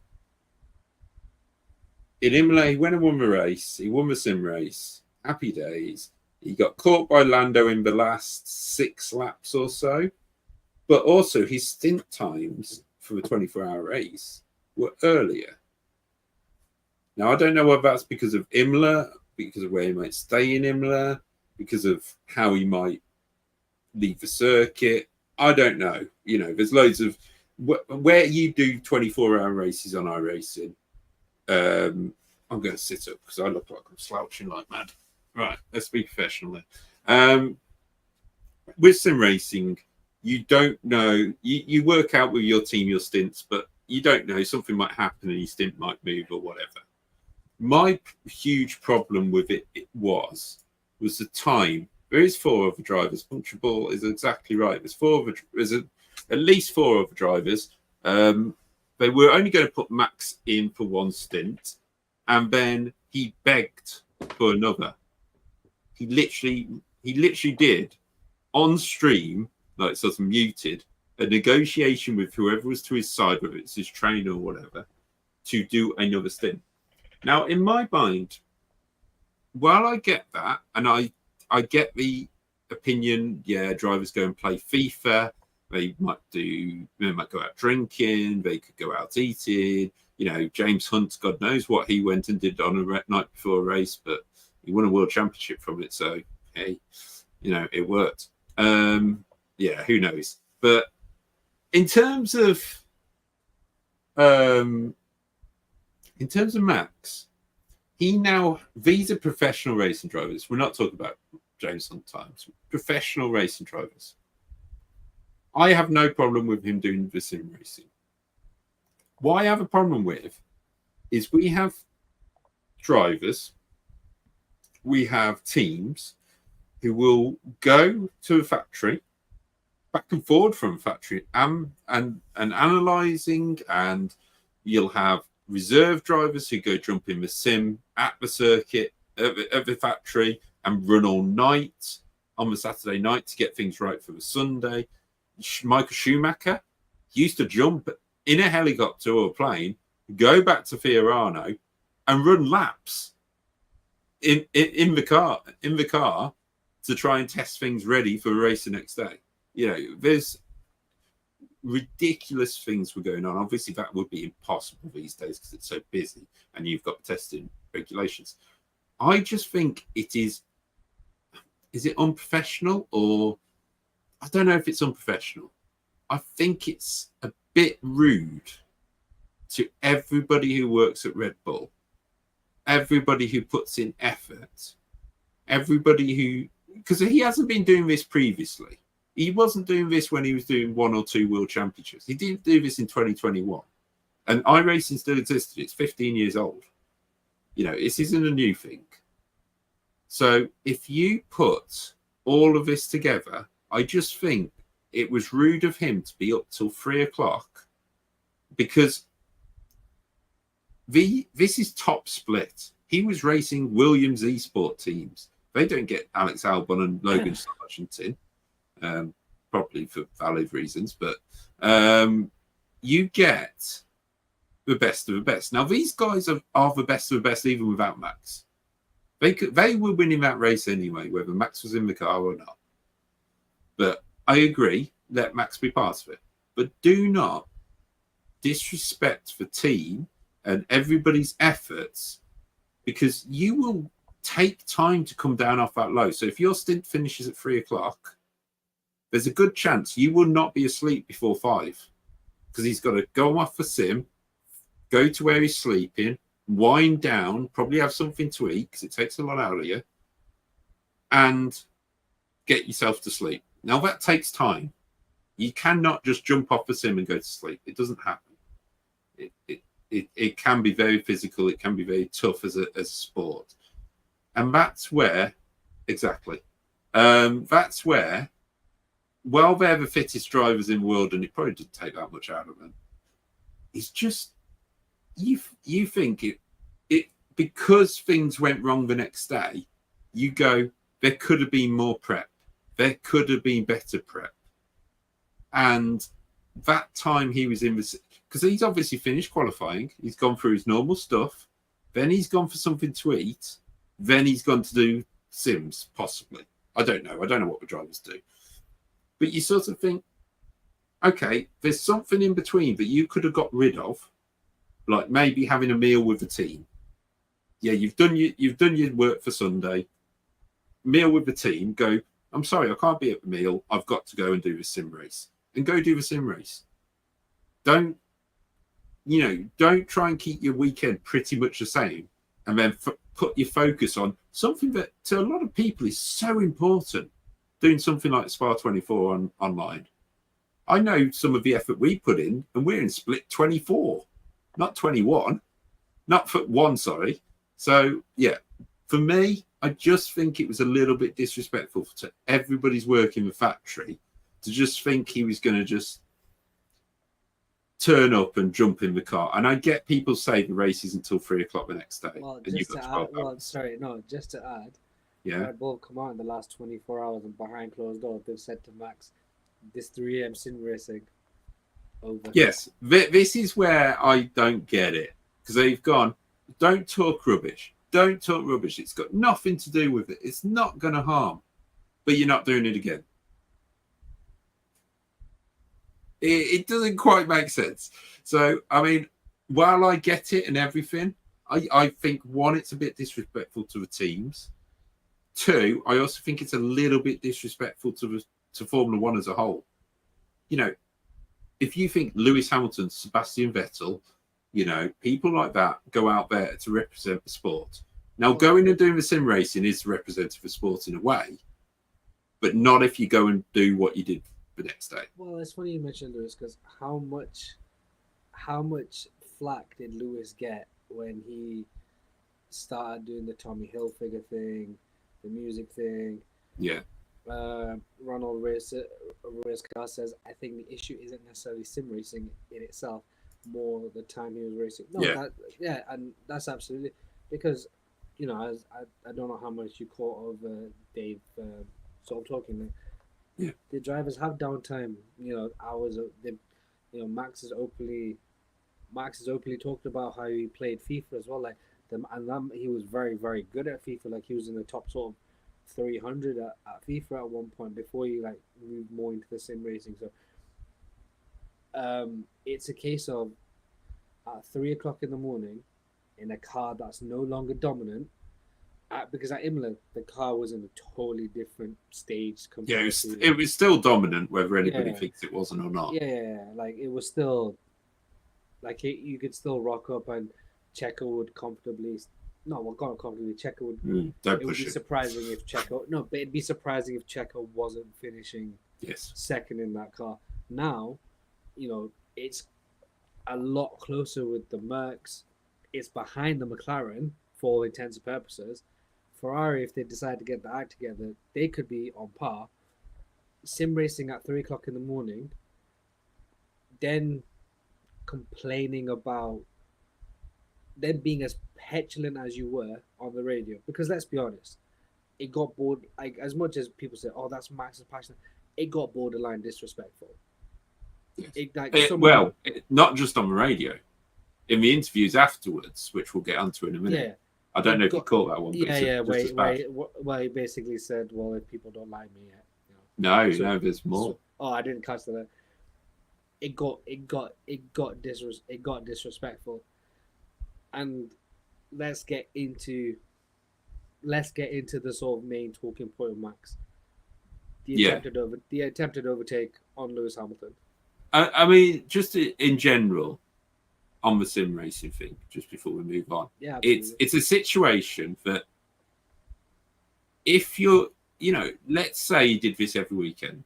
Imola, he went and won the race. He won the sim race. Happy days. He got caught by Lando in the last 6 laps or so. But also his stint times for the 24-hour race were earlier. Now, I don't know whether that's because of Imola, because of where he might stay in Imola, because of how he might leave the circuit. I don't know. There's loads of... Where you do 24-hour races on iRacing, I'm going to sit up because I look like I'm slouching like mad. Right, let's be professional then. With sim racing... You don't know. You work out with your team your stints, but you don't know. Something might happen and your stint might move or whatever. My huge problem with it was the time. There is 4 other drivers. Puncture Ball is exactly right. There's at least 4 other drivers. They were only going to put Max in for 1 stint, and then he begged for another. He literally did on stream. Like sort of muted, a negotiation with whoever was to his side, whether it's his trainer or whatever, to do another stint. Now, in my mind, while I get that, and I get the opinion, yeah, drivers go and play FIFA, they might go out drinking, they could go out eating. James Hunt, God knows what he went and did on a night before a race, but he won a world championship from it. So, hey, it worked. Yeah, who knows? But in terms of Max, these are professional racing drivers. We're not talking about James Hunt times. Professional racing drivers. I have no problem with him doing the sim racing. What I have a problem with is we have drivers, we have teams who will go to a factory back and forward from factory and analysing, and you'll have reserve drivers who go jump in the sim at the circuit at the factory and run all night on the Saturday night to get things right for the Sunday. Michael Schumacher used to jump in a helicopter or a plane, go back to Fiorano and run laps in the car to try and test things ready for a race the next day. You know, there's ridiculous things were going on. Obviously, that would be impossible these days because it's so busy and you've got testing regulations. I just think it is it unprofessional, or I don't know if it's unprofessional. I think it's a bit rude to everybody who works at Red Bull, everybody who puts in effort, everybody who, because he hasn't been doing this previously. He wasn't doing this when he was doing 1 or 2 world championships. He didn't do this in 2021. And iRacing still existed. It's 15 years old. You know, this isn't a new thing. So if you put all of this together, I just think it was rude of him to be up till 3 o'clock, because this is top split. He was racing Williams eSport teams. They don't get Alex Albon and Logan Sargent in, probably for valid reasons, but you get the best of the best. Now, these guys are the best of the best even without Max. They were winning that race anyway, whether Max was in the car or not. But I agree, let Max be part of it. But do not disrespect the team and everybody's efforts, because you will take time to come down off that low. So if your stint finishes at 3 o'clock, there's a good chance you will not be asleep before 5, because he's got to go off the sim, go to where he's sleeping, wind down, probably have something to eat because it takes a lot out of you, and get yourself to sleep. Now that takes time. You cannot just jump off the sim and go to sleep. It doesn't happen. It can be very physical. It can be very tough as a sport. And that's where, exactly, that's where, well, they're the fittest drivers in the world, and it probably didn't take that much out of them. It's just, you think it because things went wrong the next day, you go, there could have been more prep. There could have been better prep. And that time he was in the, because he's obviously finished qualifying, he's gone through his normal stuff, then he's gone for something to eat, then he's gone to do sims, possibly. I don't know what the drivers do. But you sort of think, okay, there's something in between that you could have got rid of, like maybe having a meal with the team. Yeah, you've done your work for Sunday. Meal with the team. Go, I'm sorry, I can't be at the meal. I've got to go and do the sim race. And go do the sim race. Don't try and keep your weekend pretty much the same, and then put your focus on something that to a lot of people is so important. Doing something like Spa 24 online. I know some of the effort we put in, and we're in split 24, not 21, not for one, sorry. So, yeah, for me, I just think it was a little bit disrespectful to everybody's work in the factory to just think he was going to just turn up and jump in the car. And I get people say the race isn't until 3 o'clock the next day. Well, and you've got 12 hours. Just to add, yeah. Red Bull come out in the last 24 hours, and behind closed doors, they've said to Max, this 3 a.m. sim racing over. Yes, this is where I don't get it, because they've gone, don't talk rubbish. Don't talk rubbish. It's got nothing to do with it. It's not going to harm, but you're not doing it again. It doesn't quite make sense. So, I mean, while I get it and everything, I think, one, it's a bit disrespectful to the teams. 2, I also think it's a little bit disrespectful to Formula One as a whole. You know, if you think Lewis Hamilton, Sebastian Vettel, you know, people like that go out there to represent the sport. Now, going and doing the sim racing is representative of sport in a way, but not if you go and do what you did the next day. Well, it's funny you mentioned Lewis, because how much flack did Lewis get when he started doing the Tommy Hilfiger thing, the music thing? Yeah. Ronald Racecar says, I think the issue isn't necessarily sim racing in itself, more the time he was racing. No, and that's absolutely because, as I don't know how much you caught of Dave sort of talking there. Yeah. The drivers have downtime, hours of the, Max has openly talked about how he played FIFA as well, like he was very, very good at FIFA. Like he was in the top sort of 300 at FIFA at one point before he like moved more into the sim racing. So it's a case of at 3 o'clock in the morning in a car that's no longer dominant. Because at Imola the car was in a totally different stage compared it was still dominant whether anybody thinks it wasn't or not. Like it was still like you could still rock up and Checo would comfortably. No, well, not comfortably. Checo would. It would be surprising if Checo. No, but it'd be surprising if Checo wasn't finishing second in that car. Now, it's a lot closer with the Mercs. It's behind the McLaren for all intents and purposes. Ferrari, if they decide to get the act together, they could be on par. Sim racing at 3 o'clock in the morning, then complaining about them being as petulant as you were on the radio, because let's be honest, it got bored. Like as much as people say, "Oh, that's Max's passion," it got borderline disrespectful. Yes. Not just on the radio, in the interviews afterwards, which we'll get onto in a minute. Yeah, I don't know if you caught that one. Where he basically said, "Well, if people don't like me yet, no, there's more." I didn't catch that. It got disrespectful. And let's get into the sort of main talking point of Max. The attempted overtake on Lewis Hamilton. I mean, just in general, on the sim racing thing, just before we move on, it's a situation that if you're, let's say he did this every weekend,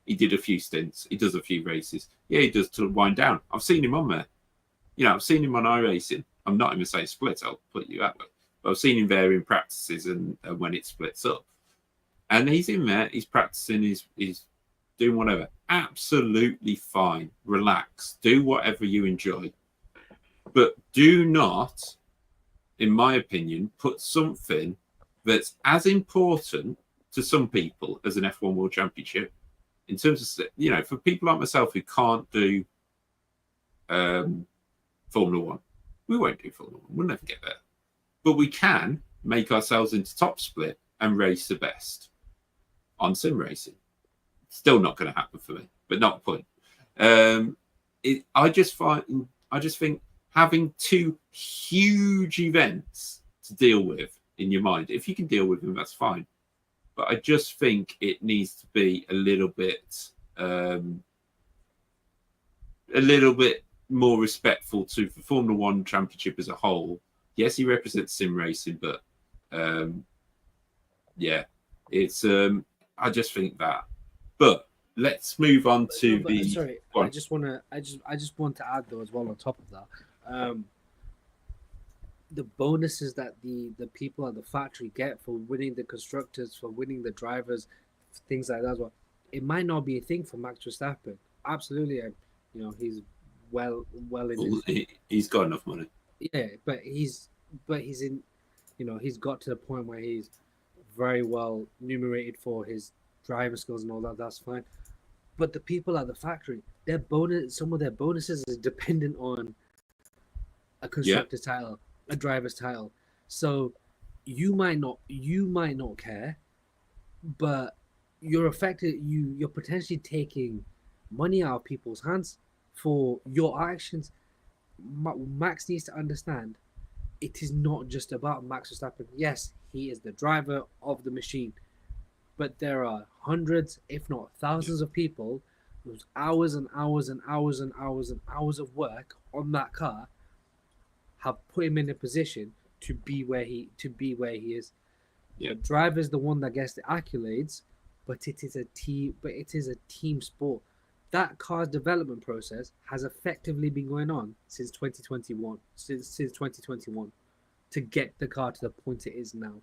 he did a few stints, he does a few races, he does to wind down. I've seen him on there. I've seen him on iRacing. I'm not in the same split, I'll put you that way. But I've seen him there in practices and when it splits up. And he's in there, he's practicing, he's doing whatever. Absolutely fine. Relax. Do whatever you enjoy. But do not, in my opinion, put something that's as important to some people as an F1 World Championship. In terms of, for people like myself who can't do Formula One, we won't do Formula One. We'll never get there. But we can make ourselves into top split and race the best on sim racing. Still not going to happen for me, but not the point. I just think having two huge events to deal with in your mind, if you can deal with them, that's fine. But I just think it needs to be a little bit more respectful to the Formula One Championship as a whole. Yes, he represents sim racing, but it's I just think that. But let's move on to I just want to add though as well on top of that, the bonuses that the people at the factory get for winning the constructors, for winning the drivers, things like that as well. It might not be a thing for Max Verstappen. Absolutely, he's well in. He's got enough money. Yeah, but he's in. He's got to the point where he's very well numerated for his driver skills and all that. That's fine. But the people at the factory, some of their bonuses is dependent on a constructor's title, a driver's title. So you might not care, but you're potentially taking money out of people's hands for your actions. Max needs to understand it is not just about Max Verstappen. Yes, he is the driver of the machine, but there are hundreds, if not thousands, of people whose hours and hours and hours and hours and hours of work on that car have put him in a position to be where he is. Yeah. The driver is the one that gets the accolades, but it is a team sport. That car's development process has effectively been going on since 2021. Since 2021, to get the car to the point it is now.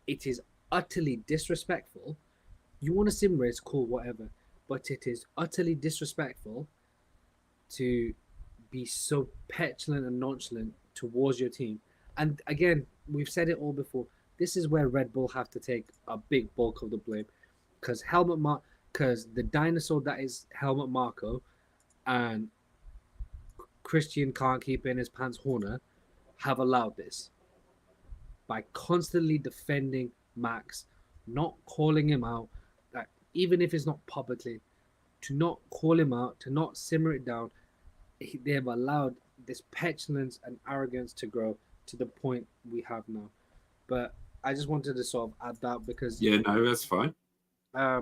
It is utterly disrespectful You want a sim race, cool, whatever. But it is utterly disrespectful to be so petulant and nonchalant towards your team. And again, we've said it all before. This is where Red Bull have to take a big bulk of the blame, because because the dinosaur that is Helmut Marko and Christian can't keep in his pants Horner have allowed this by constantly defending Max, not calling him out, like even if it's not publicly, to not call him out, to not simmer it down. They have allowed this petulance and arrogance to grow to the point we have now. But I just wanted to sort of add that because Yeah, no, that's fine. I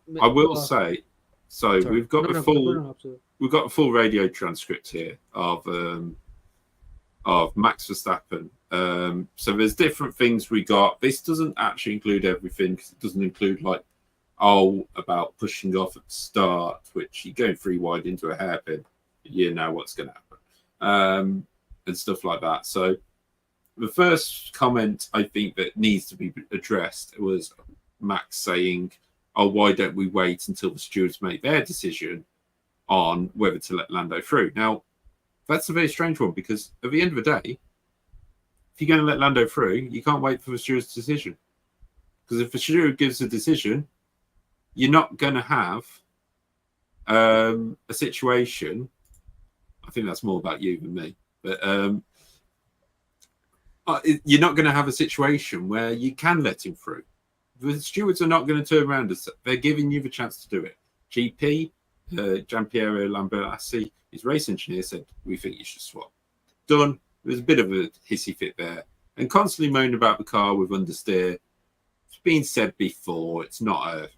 well, will say, so sorry. we've got No, the no, full no, absolutely. we've got a full radio transcript here of Max Verstappen. So there's different things we got. This doesn't actually include everything because it doesn't include like about pushing off at the start, which you're going 3 wide into a hairpin. You know what's going to happen, and stuff like that. So the first comment I think that needs to be addressed was Max saying, "Oh, why don't we wait until the stewards make their decision on whether to let Lando through?" Now, that's a very strange one because at the end of the day, if you're going to let Lando through, you can't wait for the steward's decision. Because if the steward gives a decision, you're not going to have a situation. I think that's more about you than me, but you're not going to have a situation where you can let him through. The stewards are not going to turn around and say, they're giving you the chance to do it. GP, Giampiero Lamberassi, his race engineer, said, "We think you should swap." Done. There's a bit of a hissy fit there. And constantly moaning about the car with understeer. It's been said before. It's not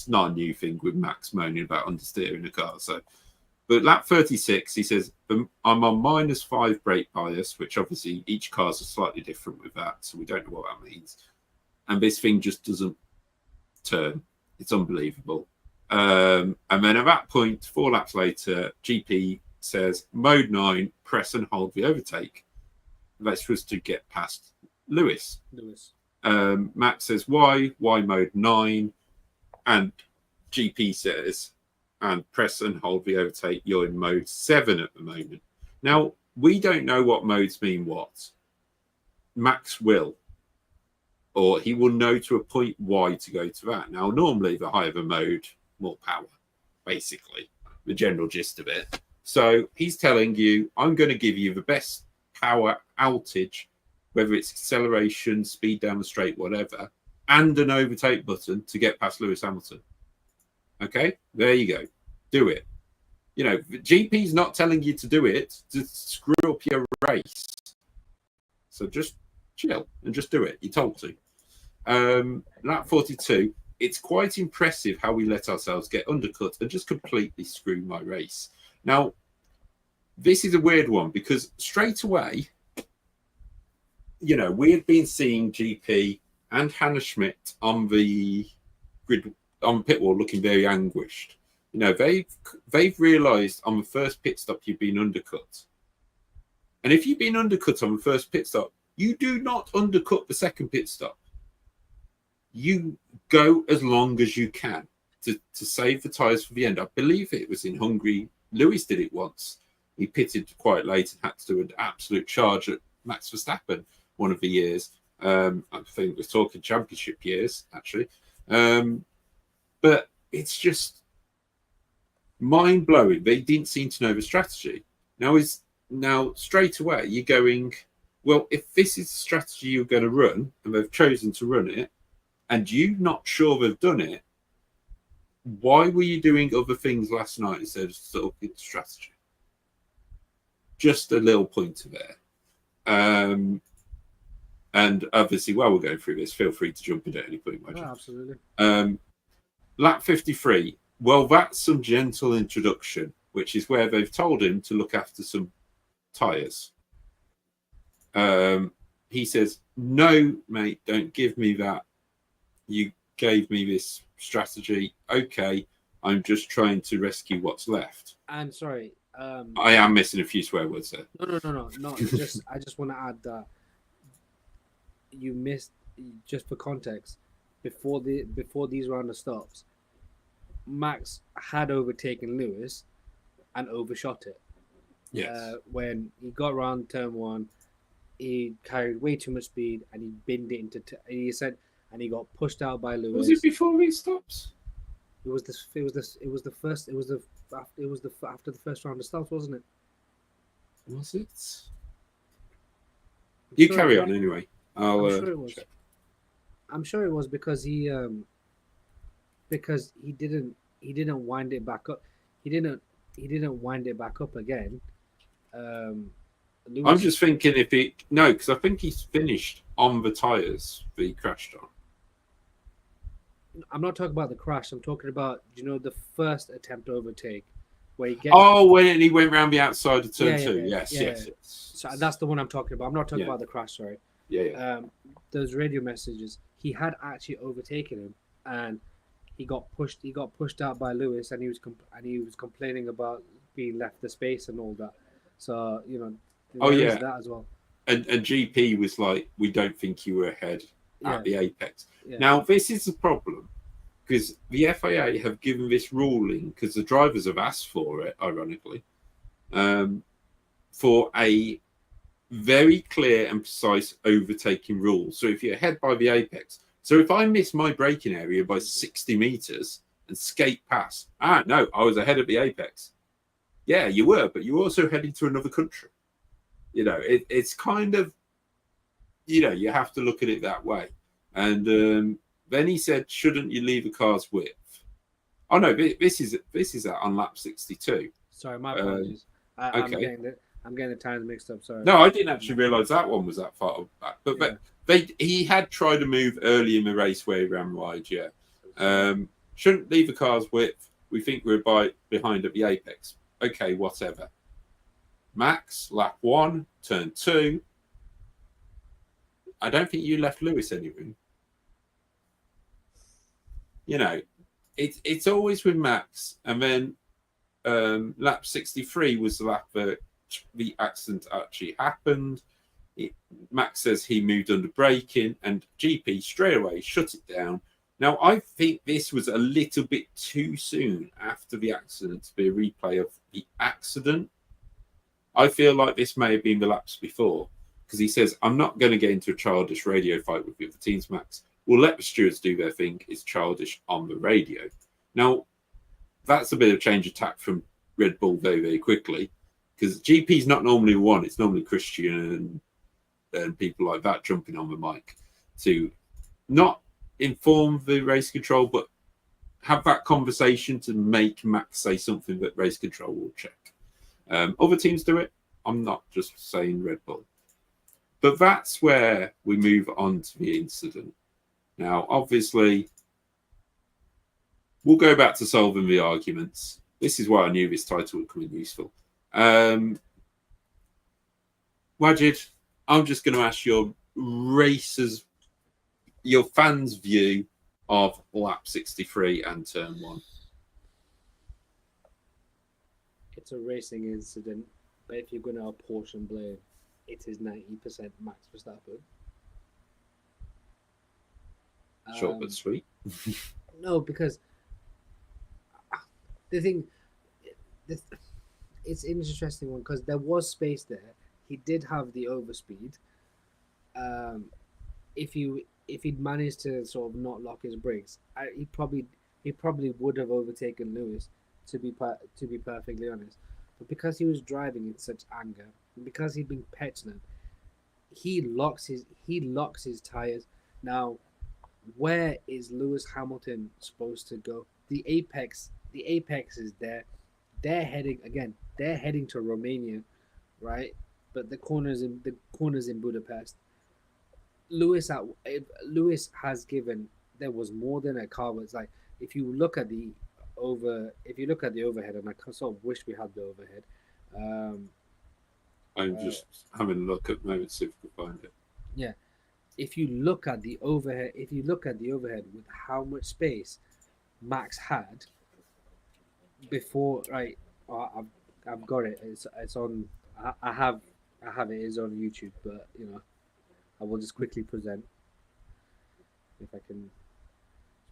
a new thing with Max moaning about understeer in the car. So, but lap 36, he says, "I'm on -5 brake bias," which obviously each car's are slightly different with that. So we don't know what that means. And this thing just doesn't turn. It's unbelievable. And then at that point, 4 laps later, GP says, "Mode 9, press and hold the overtake." That's for us to get past Lewis. Max says, why mode 9? And GP says, "And press and hold the overtake. You're in mode 7 at the moment." Now, we don't know what modes mean what. Max will. Or he will know to a point why to go to that. Now, normally, the higher the mode, more power, basically, the general gist of it. So he's telling you, "I'm going to give you the best power outage, whether it's acceleration, speed down the straight, whatever, and an overtake button to get past Lewis Hamilton." Okay, there you go. Do it. You know, GP's not telling you to do it to screw up your race. So just chill and just do it. You're told to. Lap 42, it's quite impressive how we let ourselves get undercut and just completely screw my race. Now, this is a weird one because straight away, you know, we had been seeing GP and Hannah Schmidt on the grid, on pit wall, looking very anguished. You know, they've realised on the first pit stop you've been undercut. And if you've been undercut on the first pit stop, you do not undercut the second pit stop. You go as long as you can to save the tyres for the end. I believe it was in Hungary. Lewis did it once. He pitted quite late and had to do an absolute charge at Max Verstappen one of the years. I think we're talking championship years, actually. But it's just mind-blowing. They didn't seem to know the strategy. Now straight away, you're going, well, if this is the strategy you're going to run, and they've chosen to run it, and you're not sure they've done it, why were you doing other things last night instead of stalking the strategy? Just a little pointer there. And obviously, while we're going through this, feel free to jump in at any point. Oh, absolutely. Lap 53. Well, that's some gentle introduction, which is where they've told him to look after some tyres. He says, "No, mate, don't give me that. You gave me this strategy. Okay, I'm just trying to rescue what's left." I'm sorry. I am missing a few swear words there. No. Just I just want to add that you missed, just for context, before these round of stops, Max had overtaken Lewis and overshot it. Yes. When he got around turn one, he carried way too much speed and he binned it into. And he got pushed out by Lewis. Was it before these stops? It was after the first round of stops, wasn't it? Was it? You carry on anyway. I'm sure it was. Check. I'm sure it was because he didn't wind it back up. He didn't wind it back up again. I'm just thinking because I think he's finished on the tyres that he crashed on. I'm not talking about the crash. I'm talking about the first attempt to overtake, where he when he went round the outside of turn two. Yes. So that's the one I'm talking about. I'm not talking about the crash. Sorry. Yeah. Those radio messages. He had actually overtaken him, and he got pushed. He got pushed out by Lewis, and he was complaining about being left the space and all that. So that as well. And GP was like, "We don't think you were ahead at the apex." Yeah. Now this is the problem, because the FIA have given this ruling because the drivers have asked for it, ironically, for a very clear and precise overtaking rule. So if you're ahead by the apex, so if I miss my braking area by 60 meters and skate past, no, I was ahead at the apex. Yeah, you were, but you were also heading to another country. It's kind of, you have to look at it that way. And then he said, shouldn't you leave a car's width? Oh no, this is on lap 62. Sorry, my apologies. Okay. I'm getting the times mixed up. Sorry. No, I didn't actually realise that one was that far back. But he had tried to move early in the race where he ran wide. Yeah, shouldn't leave a car's width. We think we're behind at the apex. Okay, whatever. Max, lap 1, turn 2. I don't think you left Lewis any room. It's always with Max, and then lap 63 was the lap that the accident actually happened. Max says he moved under braking, and GP straight away shut it down. Now, I think this was a little bit too soon after the accident to be a replay of the accident. I feel like this may have been the laps before, because he says, I'm not going to get into a childish radio fight with the other teams, Max. We'll let the stewards do their thing. It's childish on the radio. Now, that's a bit of change of tack from Red Bull very, very quickly, because GP's not normally one. It's normally Christian and people like that jumping on the mic to not inform the race control, but have that conversation to make Max say something that race control will check. Other teams do it. I'm not just saying Red Bull. But that's where we move on to the incident. Now, obviously, we'll go back to solving the arguments. This is why I knew this title would come in useful. Wajid, I'm just going to ask your fans' view of lap 63 and turn 1. It's a racing incident, but if you're going to apportion blame, it is 90% Max Verstappen. Short but sweet. No, because the thing, it's an interesting one because there was space there. He did have the overspeed. If he'd managed to sort of not lock his brakes, he probably would have overtaken Lewis. To be perfectly honest, but because he was driving in such anger, because he'd been petulant, he locks his tires. Now, where is Lewis Hamilton supposed to go? The apex is there. They're heading to Romania, right? But the corners in Budapest. Lewis has given. There was more than a car. It's like if you look at the overhead, and I sort of wish we had the overhead. I'm just having a look at the moment, see if we can find it. Yeah, if you look at the overhead with how much space Max had before, right? I've got it. It's on. I have it. It's on YouTube, but I will just quickly present if I can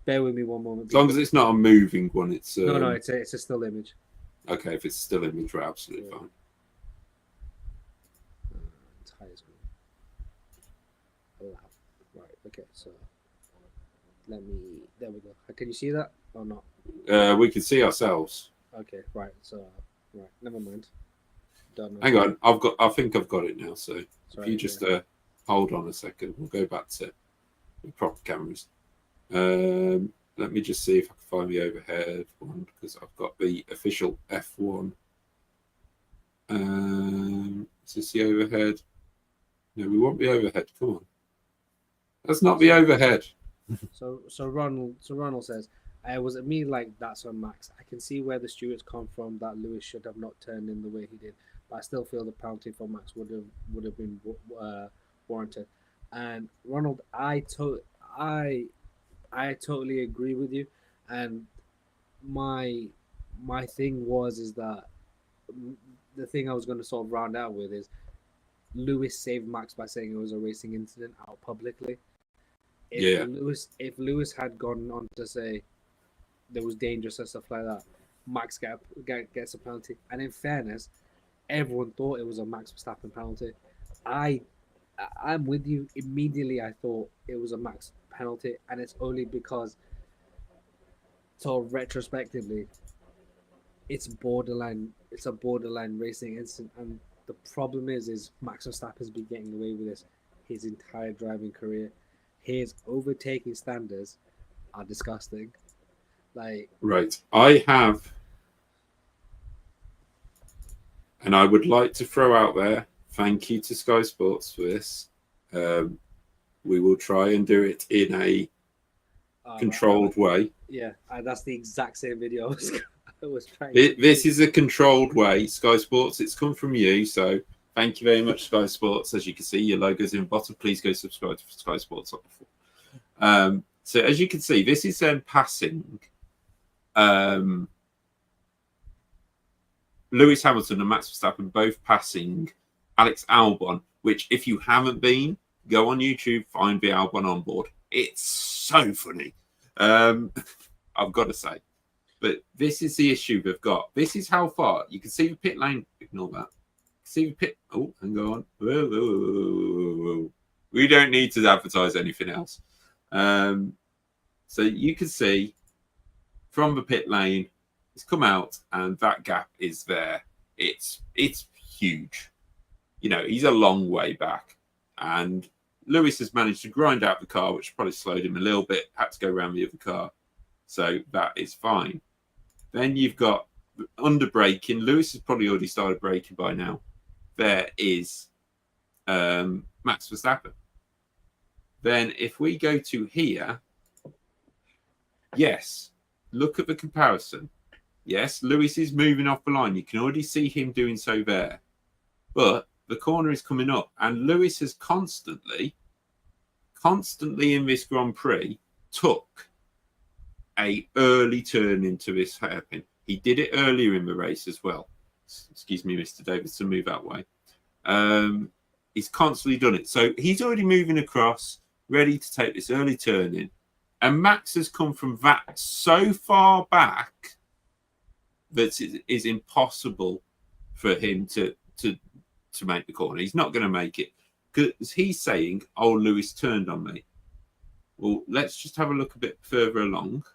Bear with me one moment. As long as it's not a moving one, it's No, it's a still image. okay. If it's still image, we're absolutely fine. Tires. Right. Okay. So let me. There we go. Can you see that or not? We can see ourselves. Okay. Right. So right. Never mind. Done. Hang on. I think I've got it now. So Sorry, if you just hold on a second, we'll go back to the proper cameras. Let me just see if I can find the overhead one because I've got the official F1. Is this the overhead? No, we want the overhead. Come on. That's not the overhead. So Ronald says, was it me like that's on Max? I can see where the stewards come from that Lewis should have not turned in the way he did, but I still feel the penalty for Max would have been warranted. And Ronald, I totally agree with you. And my thing is that the thing I was going to sort of round out with is Lewis saved Max by saying it was a racing incident out publicly. If Lewis had gone on to say there was dangerous and stuff like that, Max gets a penalty. And in fairness, everyone thought it was a Max Verstappen penalty. I'm with you. Immediately, I thought it was a Max penalty, and it's only because, so retrospectively, it's a borderline racing incident, and the problem is Max Verstappen's been getting away with this his entire driving career. His overtaking standards are disgusting. Right, I have, and I would like to throw out there. Thank you to Sky Sports for this. We will try and do it in a controlled way. Yeah, that's the exact same video I was trying. This is a controlled way, Sky Sports. It's come from you, so thank you very much, Sky Sports. As you can see, your logo's in the bottom. Please go subscribe to Sky Sports. So as you can see, this is passing Lewis Hamilton and Max Verstappen both passing Alex Albon, which if you haven't been, go on YouTube, find the Albon on board. It's so funny. I've got to say. But this is the issue they've got. This is how far. You can see the pit lane. Ignore that. See the pit. Oh, hang on. Whoa, whoa, whoa, whoa. We don't need to advertise anything else. So you can see from the pit lane, it's come out and that gap is there. It's huge. You know, he's a long way back. And Lewis has managed to grind out the car, which probably slowed him a little bit, had to go around the other car. So that is fine. Then you've got under braking. Lewis has probably already started braking by now. There is Max Verstappen. Then if we go to here, yes, look at the comparison. Yes, Lewis is moving off the line. You can already see him doing so there. But the corner is coming up. And Lewis has constantly in this Grand Prix took a early turn into this hairpin. He did it earlier in the race as well. Excuse me, Mr. Davidson, move that way. He's constantly done it. So he's already moving across, ready to take this early turn in. And Max has come from that so far back that it is impossible for him to make the corner. He's not going to make it because he's saying, oh, Lewis turned on me. Well, let's just have a look a bit further along.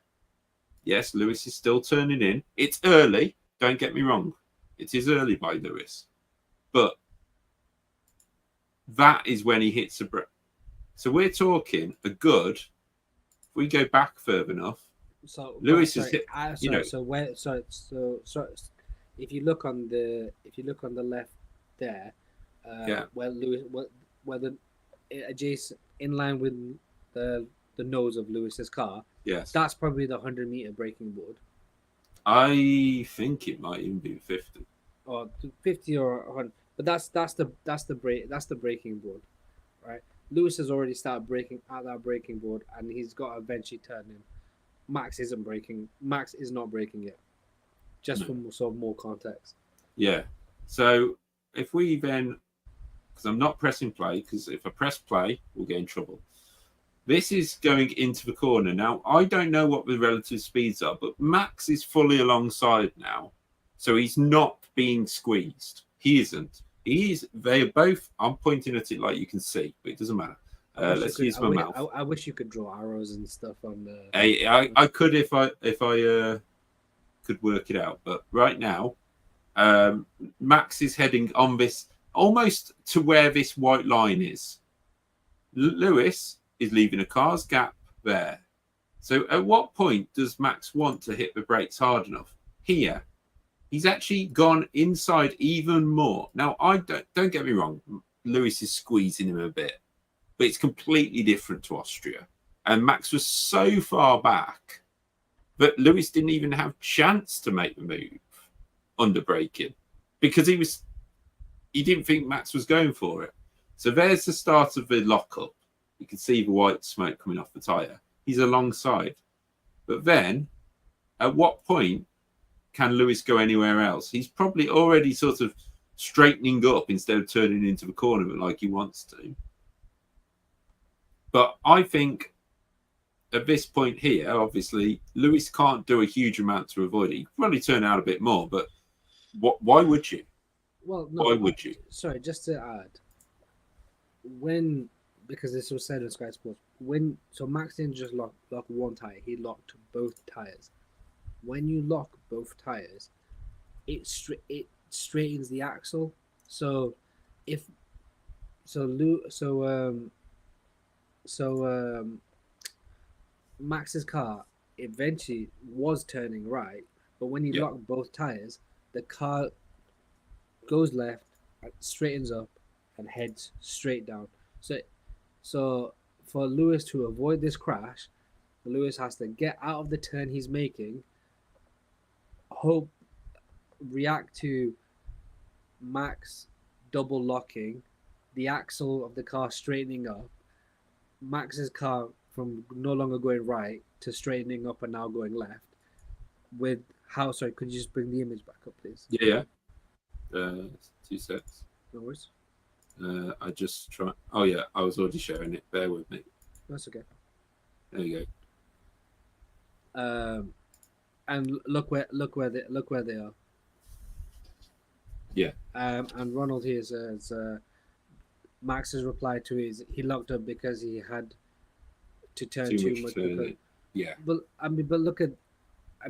Yes, Lewis is still turning in. It's early. Don't get me wrong. It is early by Lewis. But that is when he hits a break. So we're talking a good, if we go back further enough, so Lewis is hit, if you look on the left there, where Lewis, where the adjacent in line with the nose of Lewis's car, yes, that's probably the 100-meter braking board. I think it might even be 50 or 50 or 100, but that's the braking board, right? Lewis has already started braking at that braking board, and he's got to eventually turn in. Max isn't braking. Max is not braking yet. Just for sort of more context. Yeah. So if we then, because I'm not pressing play, because if I press play, we'll get in trouble. This is going into the corner. Now, I don't know what the relative speeds are, but Max is fully alongside now. So he's not being squeezed. He isn't. They're both, I'm pointing at it like you can see, but it doesn't matter. Let's use my mouth. I wish you could draw arrows and stuff on the... I could if I could work it out. But right now, Max is heading on this, almost to where this white line is. Lewis is leaving a car's gap there. So at what point does Max want to hit the brakes hard enough? Here. He's actually gone inside even more. Now, don't get me wrong. Lewis is squeezing him a bit, but it's completely different to Austria. And Max was so far back that Lewis didn't even have a chance to make the move under braking because he didn't think Max was going for it. So there's the start of the lockup. You can see the white smoke coming off the tyre. He's alongside. But then, at what point can Lewis go anywhere else? He's probably already sort of straightening up instead of turning into the corner like he wants to. But I think at this point here, obviously, Lewis can't do a huge amount to avoid it. He could probably turn out a bit more, but why would you? Well, no, why would you? Sorry, just to add, because this was said in Sky Sports, so Max didn't just lock one tire, he locked both tires. When you lock both tires, it straightens the axle. So Max's car eventually was turning right, but when you lock both tires, the car goes left, straightens up, and heads straight down. So for Lewis to avoid this crash, Lewis has to get out of the turn he's making, react to Max double locking, the axle of the car straightening up, Max's car from no longer going right to straightening up and now going left. Sorry, could you just bring the image back up, please? Yeah. 2 seconds. No worries. I just try. Oh yeah, I was already sharing it. Bear with me. That's okay. There you go. And look where they are. Yeah. And Ronald here says Max's reply to he locked up because he had to turn too much. Yeah. But look at.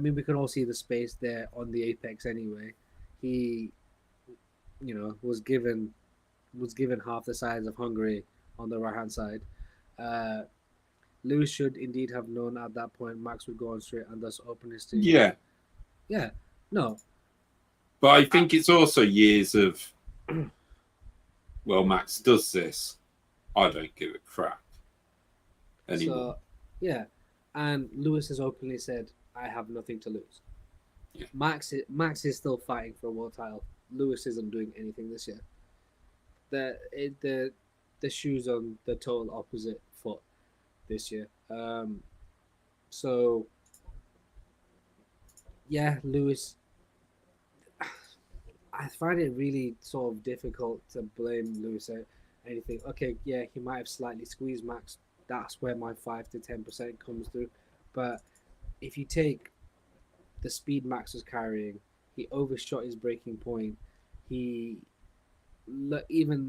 We can all see the space there on the apex anyway. He, was given half the size of Hungary on the right hand side. Lewis should indeed have known at that point Max would go on straight and thus open his team. Yeah. No. But I think it's also years of, well, Max does this. I don't give a crap anymore. So, yeah. And Lewis has openly said, I have nothing to lose. Yeah. Max is still fighting for a world title. Lewis isn't doing anything this year. The shoes on the total opposite foot this year. So yeah, Lewis. I find it really sort of difficult to blame Lewis at anything. Okay, yeah, he might have slightly squeezed Max. That's where my 5 to 10% comes through. But if you take the speed Max was carrying, he overshot his braking point. Even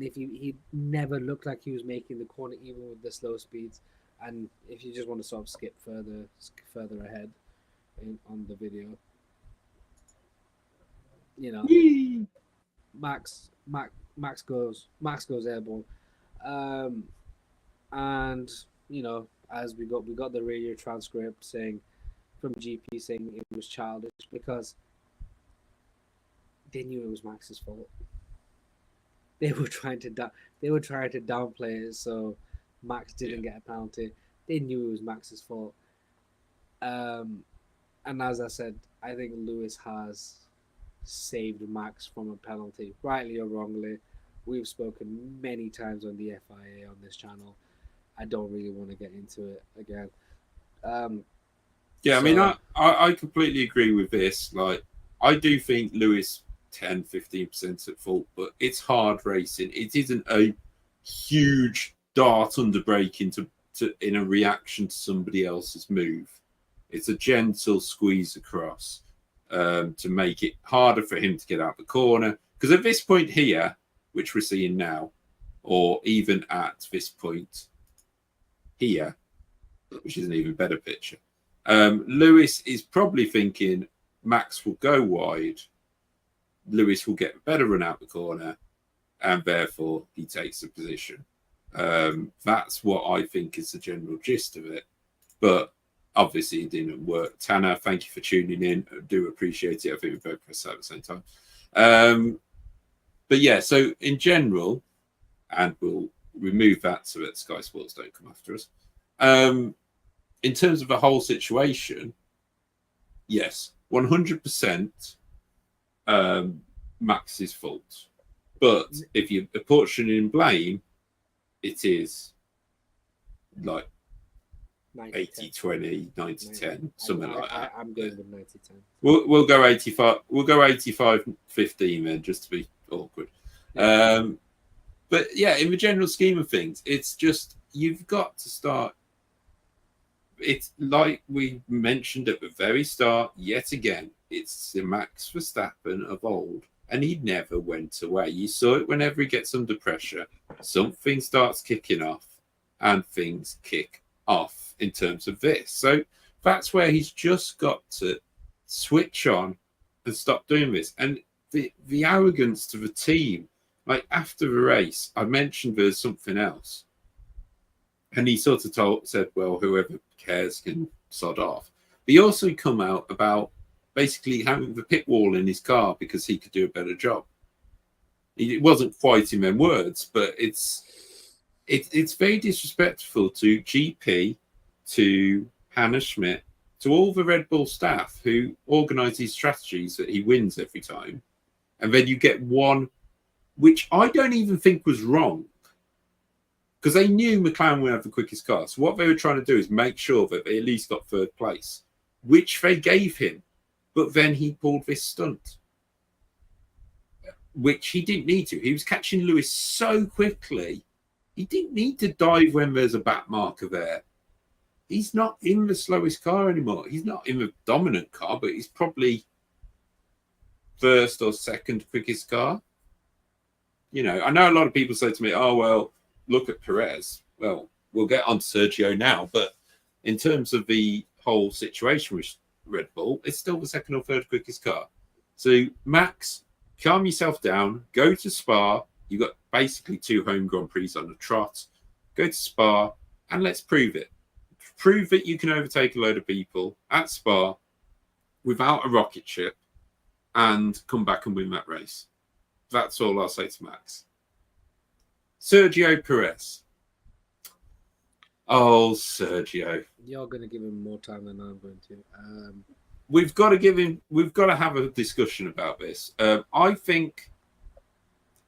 if he never looked like he was making the corner, even with the slow speeds. And if you just want to sort of skip further ahead on the video, Max goes airborne, and as we got the radio transcript saying from GP saying it was childish because they knew it was Max's fault. They were trying to downplay it so Max didn't get a penalty. They knew it was Max's fault. And as I said, I think Lewis has saved Max from a penalty, rightly or wrongly. We've spoken many times on the FIA on this channel. I don't really want to get into it again. I completely agree with this. Like, I do think Lewis 10-15% at fault, but it's hard racing. It isn't a huge dart under braking to in a reaction to somebody else's move. It's a gentle squeeze across to make it harder for him to get out the corner. Because at this point here, which we're seeing now, or even at this point here, which is an even better picture, Lewis is probably thinking Max will go wide, Lewis will get a better run out the corner, and therefore he takes the position. That's what I think is the general gist of it. But obviously it didn't work. Tanner, thank you for tuning in. I do appreciate it. I think we both pressed that at the same time. But yeah, so in general, and we'll remove that so that Sky Sports don't come after us. In terms of the whole situation, yes, 100% Max's fault. But if you're apportioning blame, it is like 80-20, 90-10, something like that. I'm going with 90-10. We'll go 85. We'll go 85-15 then, just to be awkward. Yeah. But yeah, in the general scheme of things, it's just you've got to start. It's like we mentioned at the very start. Yet again, it's the Max Verstappen of old, and he never went away. You saw it whenever he gets under pressure. Something starts kicking off, and things kick off in terms of this. So that's where he's just got to switch on and stop doing this. And the arrogance to the team, like after the race, I mentioned there's something else. And he sort of said, well, whoever cares can sod off. But he also come out about basically having the pit wall in his car because he could do a better job. It wasn't quite in them words, but it's very disrespectful to GP, to Hannah Schmidt, to all the Red Bull staff who organise these strategies that he wins every time. And then you get one, which I don't even think was wrong, because they knew McLaren would have the quickest car. So what they were trying to do is make sure that they at least got third place, which they gave him. But then he pulled this stunt, which he didn't need to. He was catching Lewis so quickly. He didn't need to dive when there's a back marker there. He's not in the slowest car anymore. He's not in the dominant car, but he's probably first or second quickest car. You know, I know a lot of people say to me, oh, well, look at Perez. Well, we'll get on to Sergio now, but in terms of the whole situation with Red Bull, it's still the second or third quickest car. So, Max, calm yourself down. Go to Spa. You've got basically 2 home Grand Prix on the trot. Go to Spa and let's prove it. Prove that you can overtake a load of people at Spa without a rocket ship and come back and win that race. That's all I'll say to Max. Sergio Perez. Oh, Sergio. You're going to give him more time than I'm going to. We've got to have a discussion about this. I think,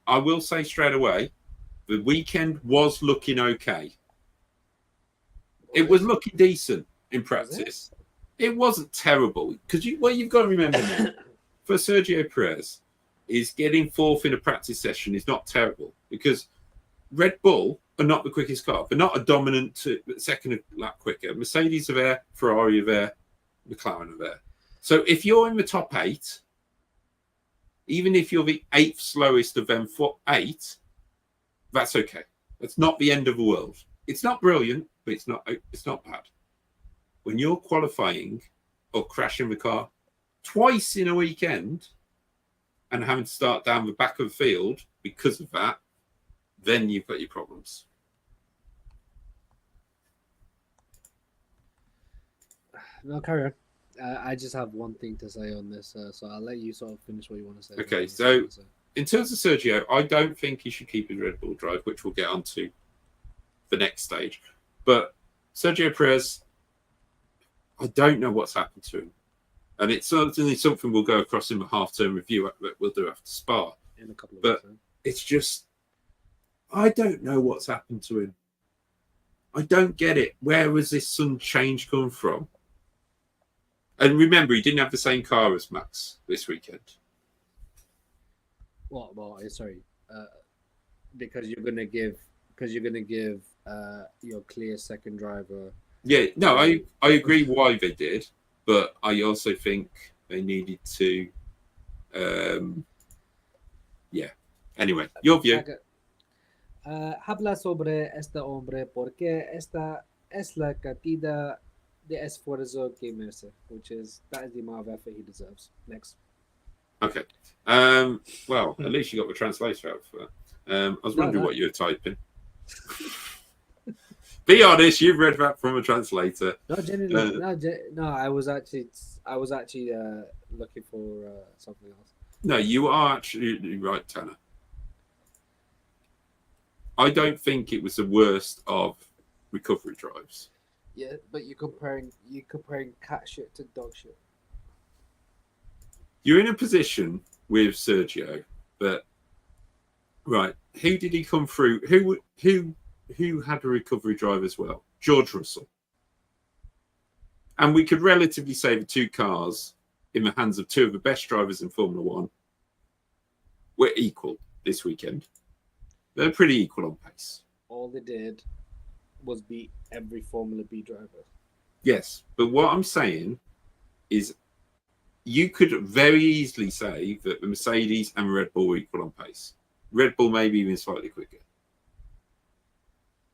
I will say straight away, the weekend was looking okay. It was looking decent in practice. It wasn't terrible. Because you've got to remember now, for Sergio Perez, is getting fourth in a practice session is not terrible, because Red Bull are not the quickest car. They're not a dominant second lap quicker. Mercedes are there, Ferrari are there, McLaren are there. So if you're in the top 8, even if you're the 8th slowest of them for 8, that's okay. That's not the end of the world. It's not brilliant, but it's not bad. When you're qualifying or crashing the car twice in a weekend and having to start down the back of the field because of that, then you've got your problems. No, carry on. I just have one thing to say on this, so I'll let you sort of finish what you want to say. Okay, so in terms of Sergio, I don't think he should keep his Red Bull drive, which we'll get onto the next stage. But Sergio Perez, I don't know what's happened to him. And it's certainly something we'll go across in the half-term review that we'll do after Spa. In a couple of weeks. But it's just, I don't know what's happened to him. I don't get it. Where was this sudden change come from? And remember, he didn't have the same car as Max this weekend. Well, sorry. Because you're gonna give your clear second driver. Yeah, no, I agree why they did, but I also think they needed to. Yeah. Anyway, your view. Habla sobre este hombre porque esta es la cantidad de esfuerzo que merece, which is that is the amount of effort he deserves. Next. Okay. Well, at least you got the translator out for that. I was wondering what you were typing. Be honest, you've read that from a translator. No, genuinely, no. I was actually looking for something else. No, you are actually right, Tanner. I don't think it was the worst of recovery drives. Yeah, but you're comparing cat shit to dog shit. You're in a position with Sergio, but right, who did he come through? Who had a recovery drive as well? George Russell. And we could relatively say the two cars in the hands of two of the best drivers in Formula One were equal this weekend. They're pretty equal on pace. All they did was beat every Formula B driver. Yes, but what I'm saying is you could very easily say that the Mercedes and Red Bull were equal on pace. Red Bull maybe even slightly quicker.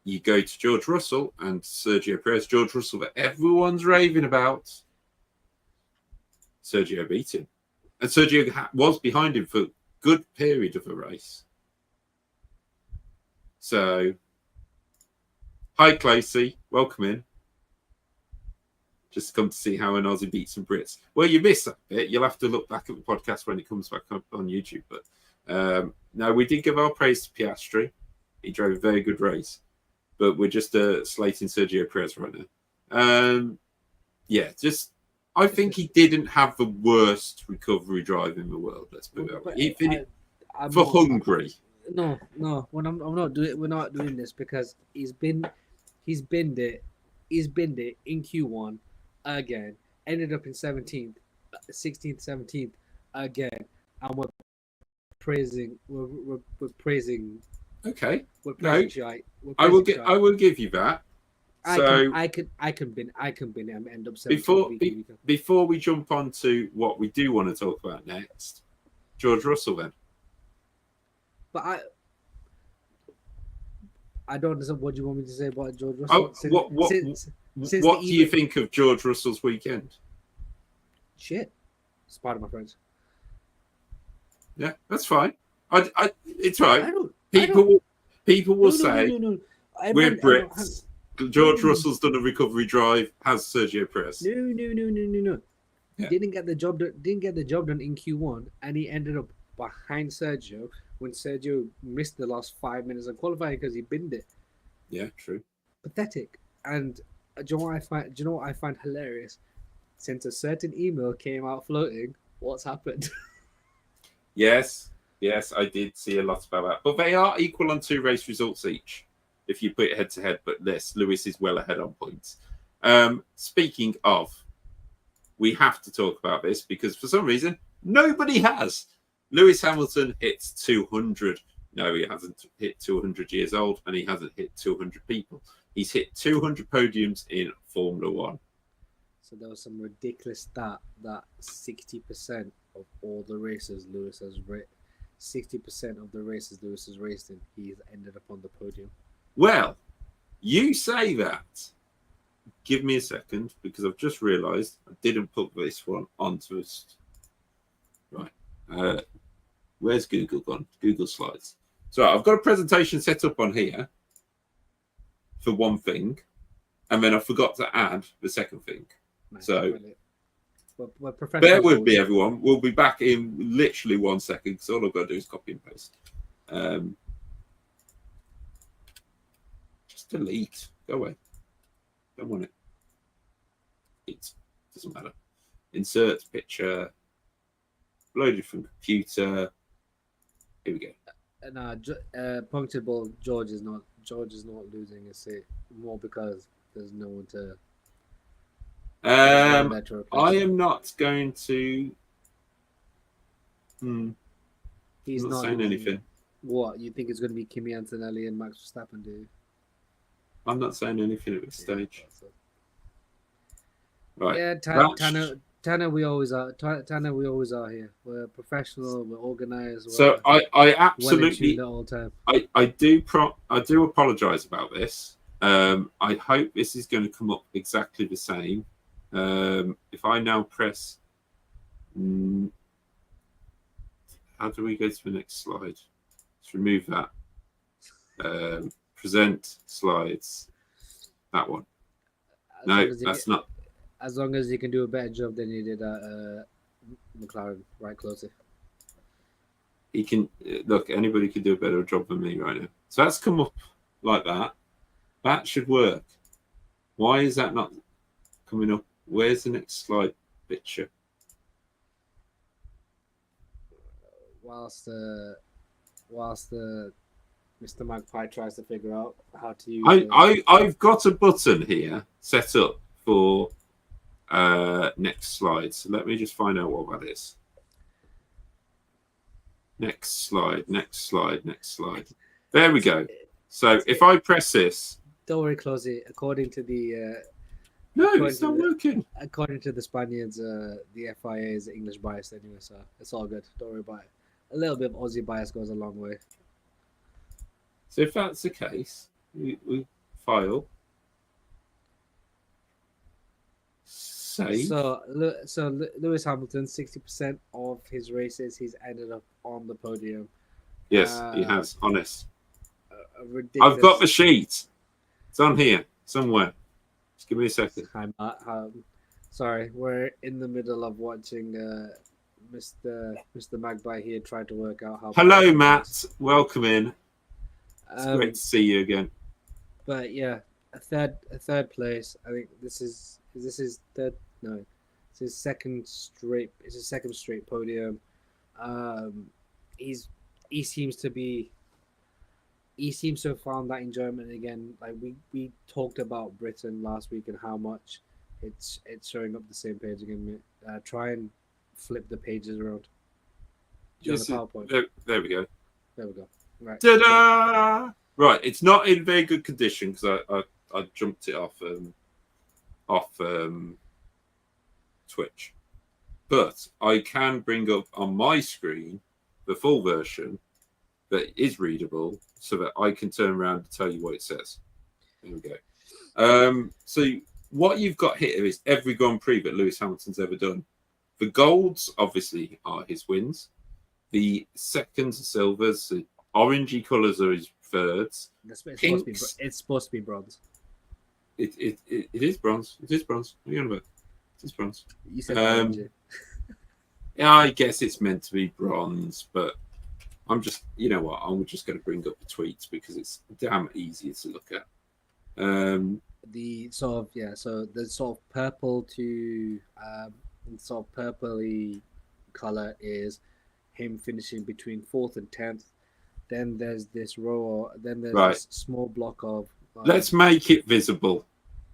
You go to George Russell and Sergio Perez. George Russell that everyone's raving about. Sergio beat him. And Sergio was behind him for a good period of the race. So, hi, Clasey. Welcome in. Just come to see how an Aussie beats some Brits. Well, you missed that bit. You'll have to look back at the podcast when it comes back up on YouTube. But no, we did give our praise to Piastri. He drove a very good race. But we're just slating Sergio Perez right now. Yeah, just I think he didn't have the worst recovery drive in the world. Let's put it that way. He finished for Hungary. No. We're not doing this because he's binned it in Q1 again. Ended up in 17th, 16th, 17th again, and we're praising. We're praising. Okay. We're praising Shite. I will give you that. I can bin him and end up 17th. Before we jump on to what we do want to talk about next, George Russell then. But I don't understand what you want me to say about George Russell. What do you think of George Russell's weekend? Shit. It's part of my friends. Yeah, that's fine. It's right. People will say we're Brits. George Russell's done a recovery drive. Has Sergio Perez? No. Yeah. Didn't get the job done in Q1, and he ended up behind Sergio when Sergio missed the last 5 minutes of qualifying because he binned it. Yeah, true. Pathetic. And do you know what I find hilarious? Since a certain email came out floating, what's happened? Yes, I did see a lot about that. But they are equal on 2 race results each, if you put it head to head. But Lewis is well ahead on points. Speaking of, we have to talk about this because for some reason, nobody has. Lewis Hamilton hits 200. No, he hasn't hit 200 years old, and he hasn't hit 200 people. He's hit 200 podiums in Formula One. So there was some ridiculous stat that 60% of all the races Lewis has 60% of the races Lewis has raced in, he's ended up on the podium. Well, you say that. Give me a second because I've just realised I didn't put this one onto us. Right. Where's Google gone? Google Slides. So I've got a presentation set up on here for one thing, and then I forgot to add the second thing. So bear with me, everyone. We'll be back in literally 1 second because all I've got to do is copy and paste. Just delete. Go away. Don't want it. It doesn't matter. Insert picture. Loaded from computer. Here we go. No, punctured ball. George is not losing his seat more because there's no one to. I am not going to. He's not saying anything. What you think is going to be Kimi Antonelli and Max Verstappen? Do you? I'm not saying anything at this stage. Right. Yeah, Tanner, we always are. Tanner, we always are here. We're professional. We're organized. So I absolutely at all time. I do apologise about this. I hope this is going to come up exactly the same. If I now press, how do we go to the next slide? Let's remove that. Present slides. That one. No, that's not. As long as you can do a better job than you did at McLaren, right, closely. He can look. Anybody can do a better job than me right now. So that's come up like that. That should work. Why is that not coming up? Where's the next slide picture? Whilst the Mr. Magpie tries to figure out how to use. I've got a button here set up for next slide. So let me just find out what that is. Next slide. There we go. So if I press this. Don't worry, Closey. According to the. No, it's not working. According to the Spaniards, the FIA is English biased anyway, so it's all good. Don't worry about it. A little bit of Aussie bias goes a long way. So if that's the case, we file. Save. So Lewis Hamilton, 60% of his races, he's ended up on the podium. Yes, he has. Honest. Ridiculous. I've got the sheet. It's on here somewhere. Just give me a second. Hi, Matt. Sorry, we're in the middle of watching Mr. Magpie here try to work out how. Hello, Matt. Welcome in. It's great to see you again. But yeah, a third place. I think this is third. No, it's his second straight. It's his second straight podium. He seems to have found that enjoyment again. Like we talked about Britain last week and how much it's showing up the same page again. Try and flip the pages around. Yes, there we go. There we go. Right. Ta-da! Right, it's not in very good condition because I jumped it off Twitch, but I can bring up on my screen the full version that is readable, so that I can turn around and tell you what it says. There we go. So what you've got here is every Grand Prix that Lewis Hamilton's ever done. The golds, obviously, are his wins. The seconds are silvers. The orangey colours are his thirds. It's supposed to be bronze. It is bronze. It is bronze. What are you on about? It is bronze. You said orangey. Yeah, I guess it's meant to be bronze, but I'm just, you know what? I'm just going to bring up the tweets because it's damn easier to look at. The sort of purple to sort of purpley color is him finishing between 4th and 10th. Then there's this row. Then there's this small block of. Let's make it visible.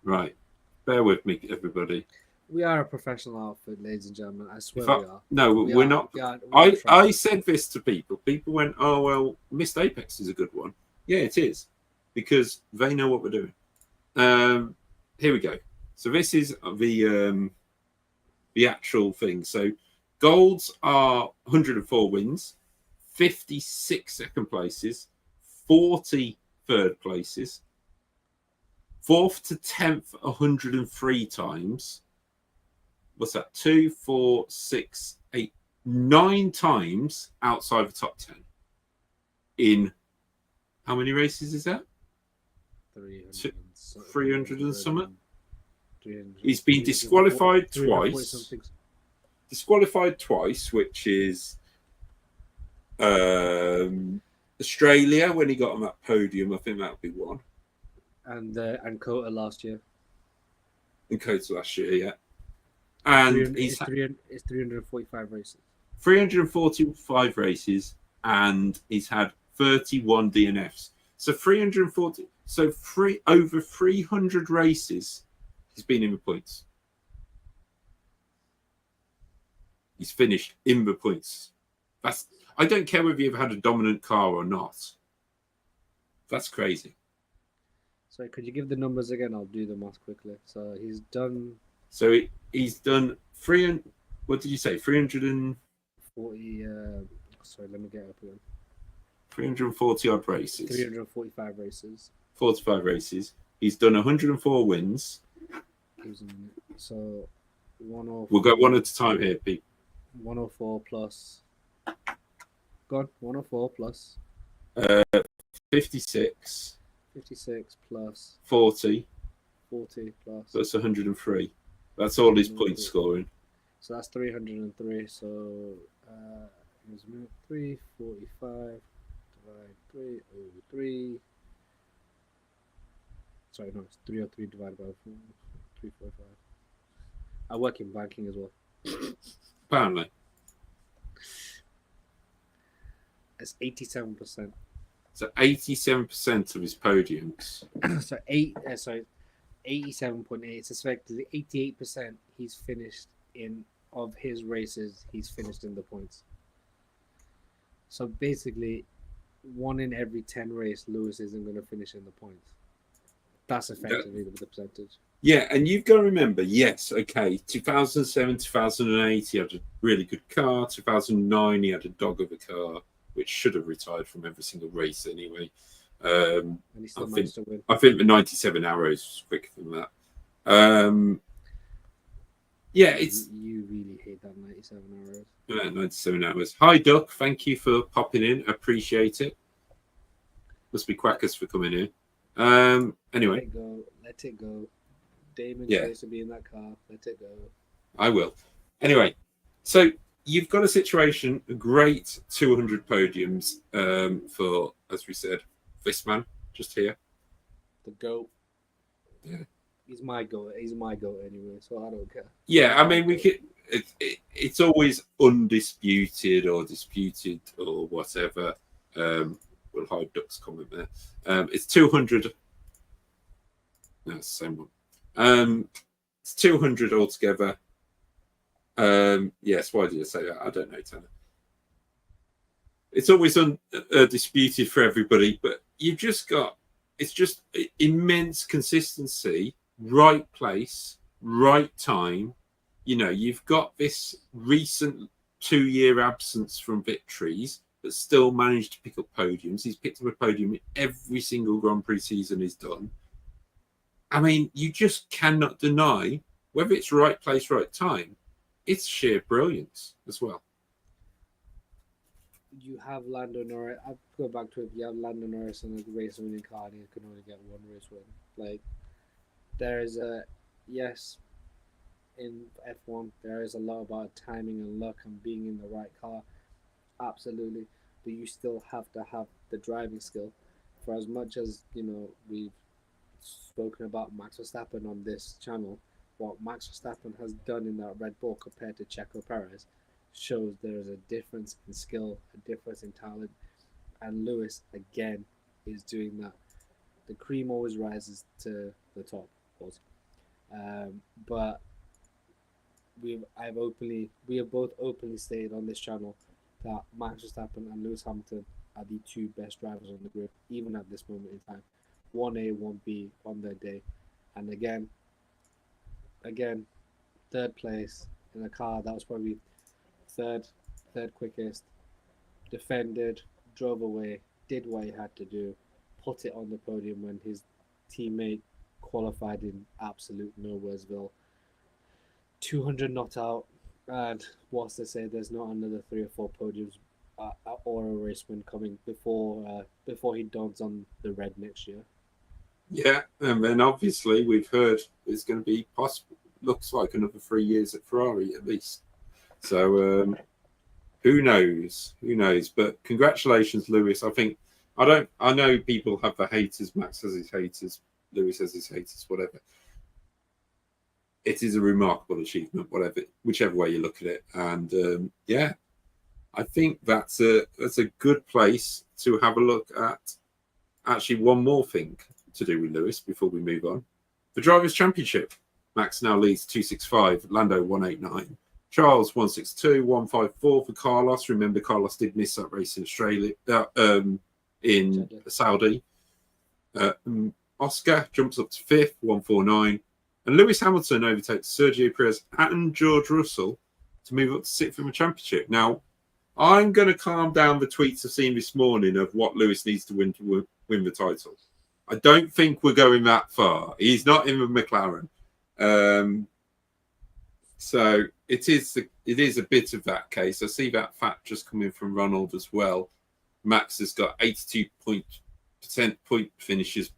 Right. Bear with me, everybody. We are a professional outfit, ladies and gentlemen. I swear we are. No, we're not. I said this to people. People went, "Oh well, Missed Apex is a good one." Yeah, it is, because they know what we're doing. Here we go. So this is the actual thing. So golds are 104 wins, 56 second places, 40 third places, 4th to 10th 103 times. What's that? 2, 4, 6, 8, 9 times outside the top 10. In how many races is that? 300 and something. He's been disqualified twice. Disqualified twice, which is Australia when he got on that podium. I think that would be one. And Kota last year. And Kota last year, yeah. And it's 345 races. 345 races, and he's had 31 DNFs. So 340. So over 300 races, he's been in the points. He's finished in the points. I don't care whether you've had a dominant car or not. That's crazy. Sorry, could you give the numbers again? I'll do the math quickly. So he's done. So he's done 300. What did you say? 340 Sorry, let me get up again. odd races. 345 races. 45 races. He's done 104 wins. So 104. We'll go one at a time here, Pete. 104 plus. Go on. 104 plus. 56. 56 plus 40. 40 plus. That's 103. That's all his point scoring. So that's 303. So it was 345 divided 303. Sorry, no, it's 303 divided by 345. I work in banking as well. Apparently. It's 87%. So 87% of his podiums. So 87.8. It's effectively 88%. He's finished in of his races. He's finished in the points. So basically, 1 in every 10 race, Lewis isn't going to finish in the points. That's effectively the percentage. Yeah, and you've got to remember, yes, okay, 2007, 2008, he had a really good car. 2009, he had a dog of a car, which should have retired from every single race anyway. And he still managed to win. I think the 97 Arrows was quicker than that. Yeah, it's... You really hate that 97 Arrows. 97 Hours. Hi, Duck. Thank you for popping in. Appreciate it. Must be quackers for coming in. Anyway. Let it go. Damon chose to be in that car. Let it go. I will. Anyway, so you've got a situation, a great 200 podiums for, as we said, this man just here. The GOAT. Yeah. He's my GOAT. He's my GOAT anyway, so I don't care. Yeah, I mean, we could. It's always undisputed or disputed or whatever. We'll hide Duck's comment there. It's 200. No, it's the same one. It's 200 altogether. Yes, why did I say that? I don't know, Tanner. It's always disputed for everybody, but you've just got, it's just immense consistency, right place, right time. You know, you've got this recent 2-year absence from victories, but still managed to pick up podiums. He's picked up a podium in every single Grand Prix season he's done. I mean, you just cannot deny, whether it's right place, right time, it's sheer brilliance as well. You have Lando Norris. I'll go back to it. You have Lando Norris in a race winning car, and he can only get one race win. Like, there is a, yes, in F1, there is a lot about timing and luck and being in the right car. Absolutely. But you still have to have the driving skill. For as much as, you know, we've spoken about Max Verstappen on this channel, what Max Verstappen has done in that Red Bull compared to Checo Perez shows there is a difference in skill, a difference in talent, and Lewis again is doing that. The cream always rises to the top, of course. But we have both openly stated on this channel that Max Verstappen and Lewis Hamilton are the two best drivers on the grid, even at this moment in time. 1A, 1B on their day, and again, third place in a car that was probably third quickest, defended, drove away, did what he had to do, put it on the podium when his teammate qualified in absolute nowheresville. 200 not out, and what's to say there's not another 3 or 4 podiums or a race win coming before he dons on the red next year. Yeah, and then obviously we've heard it's going to be possible. Looks like another 3 years at Ferrari at least. So who knows? Who knows? But congratulations, Lewis. I know people have the haters. Max has his haters. Lewis has his haters. Whatever. It is a remarkable achievement. Whichever way you look at it, and yeah, I think that's a good place to have a look at. Actually, one more thing to do with Lewis before we move on. The Drivers' Championship. Max now leads 265, Lando 189, Charles 162, 154 for Carlos. Remember, Carlos did miss that race in Australia, in Saudi. Oscar jumps up to 5th, 149. And Lewis Hamilton overtakes Sergio Perez and George Russell to move up to 6th in the championship. Now, I'm going to calm down the tweets I've seen this morning of what Lewis needs to win the title. I don't think we're going that far. He's not in the McLaren. So it is a bit of that case. I see that fact just coming from Ronald as well. Max has got 82% point finishes,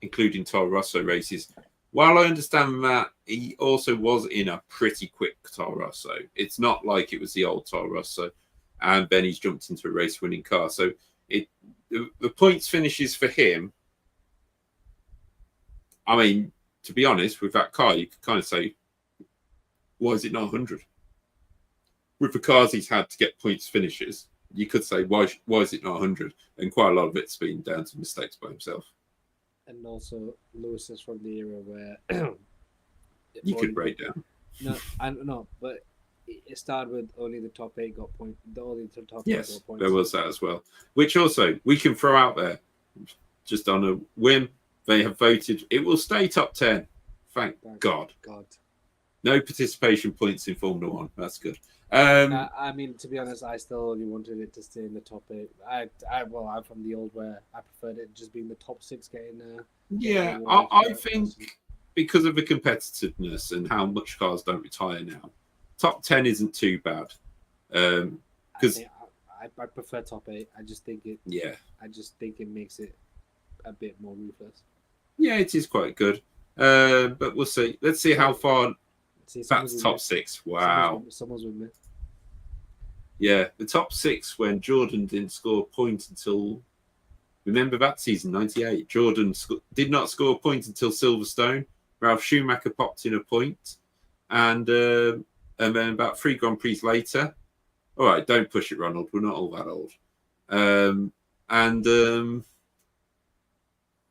including Toro Rosso races. While I understand that, he also was in a pretty quick Toro Rosso. It's not like it was the old Toro Rosso, and then he's jumped into a race-winning car. So the points finishes for him, I mean, to be honest, with that car, you could kind of say, why is it not 100? With the cars he's had to get points finishes, you could say, why is it not 100? And quite a lot of it's been down to mistakes by himself. And also, Lewis is from the era where you could break down. No, but it started with only the top 8 got points. Only the top 8 got points. There was that as well. Which also we can throw out there, just on a whim. They have voted. It will stay top 10. Thank God. No participation points in Formula One. That's good. I mean, to be honest, I still only wanted it to stay in the top 8. I'm from the old where I preferred it just being the top 6 getting. Yeah, I think because of the competitiveness and how much cars don't retire now, top 10 isn't too bad. Because I prefer top 8. I just think it. Yeah. I just think it makes it a bit more ruthless. Yeah, it is quite good. But we'll see. Let's see how far. That's top 6. Wow. Someone's with me. Yeah, the top 6 when Jordan didn't score a point until. Remember that season, 98. Jordan did not score a point until Silverstone. Ralph Schumacher popped in a point. And then about 3 Grand Prix later. All right, don't push it, Ronald. We're not all that old.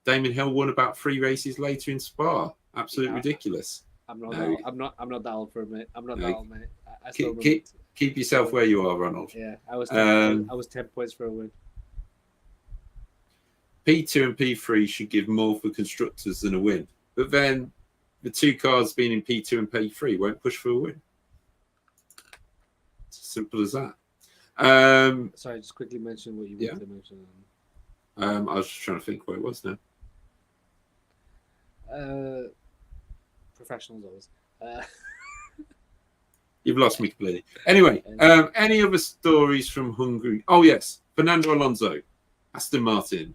Damon Hill won about 3 races later in Spa. Absolutely ridiculous. I'm not that old for a minute. I'm not that old, mate. I still keep yourself where you are, Ronald. Yeah, I was 10 points for a win. P2 and P3 should give more for constructors than a win. But then the 2 cars being in P2 and P3 won't push for a win. It's as simple as that. Sorry, just quickly mention what you wanted to mention. I was just trying to think where it was now. Professionals always. You've lost me completely. Anyway, any other stories from Hungary? Oh, yes. Fernando Alonso, Aston Martin.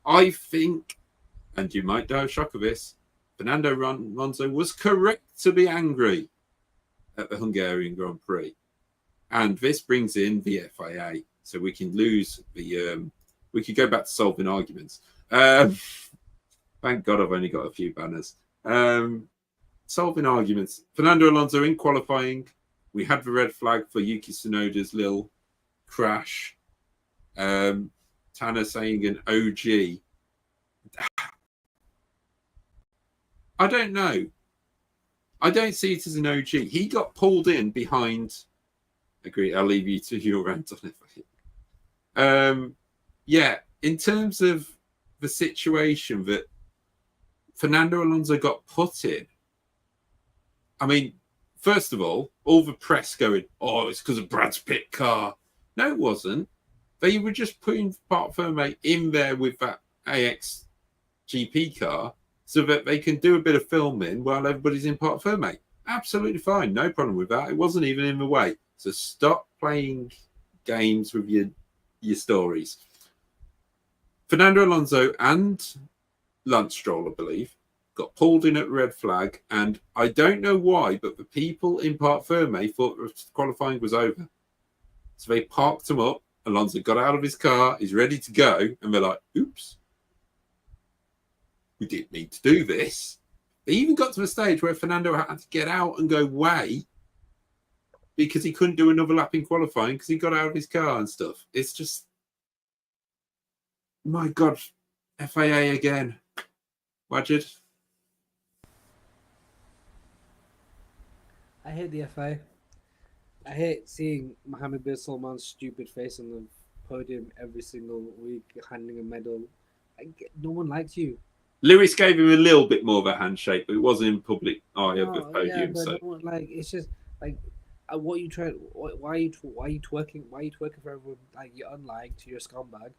I think, and you might die of shock of this, Fernando Alonso was correct to be angry at the Hungarian Grand Prix. And this brings in the FIA. So we can lose the... we could go back to solving arguments. Thank God I've only got a few banners. Solving arguments. Fernando Alonso in qualifying. We had the red flag for Yuki Tsunoda's little crash. Tanner saying an OG. I don't know. I don't see it as an OG. He got pulled in behind. Agree. I'll leave you to your rant on it. Yeah, in terms of the situation that Fernando Alonso got put in, I mean, first of all the press going, oh, it's because of Brad's pit car. No, it wasn't. They were just putting Parc Fermé in there with that AX GP car so that they can do a bit of filming while everybody's in Parc Fermé. Absolutely fine. No problem with that. It wasn't even in the way. So stop playing games with your stories. Fernando Alonso and Lance Stroll, I believe, got pulled in at red flag, and I don't know why, but the people in Parc Fermé thought qualifying was over. So they parked him up. Alonso got out of his car, he's ready to go, and they're like, oops, we didn't need to do this. They even got to the stage where Fernando had to get out and go way because he couldn't do another lap in qualifying because he got out of his car and stuff. It's just, my God, FIA again. Wajid? I hate the FIA. I hate seeing Mohammed bin Salman's stupid face on the podium every single week, handing a medal. No one likes you. Lewis gave him a little bit more of a handshake, but it wasn't in public eye of the podium. Yeah, but So no, like it's just like what you try. Why are you twerking? Why are you twerking for everyone? Like you're unliked, you're a scumbag.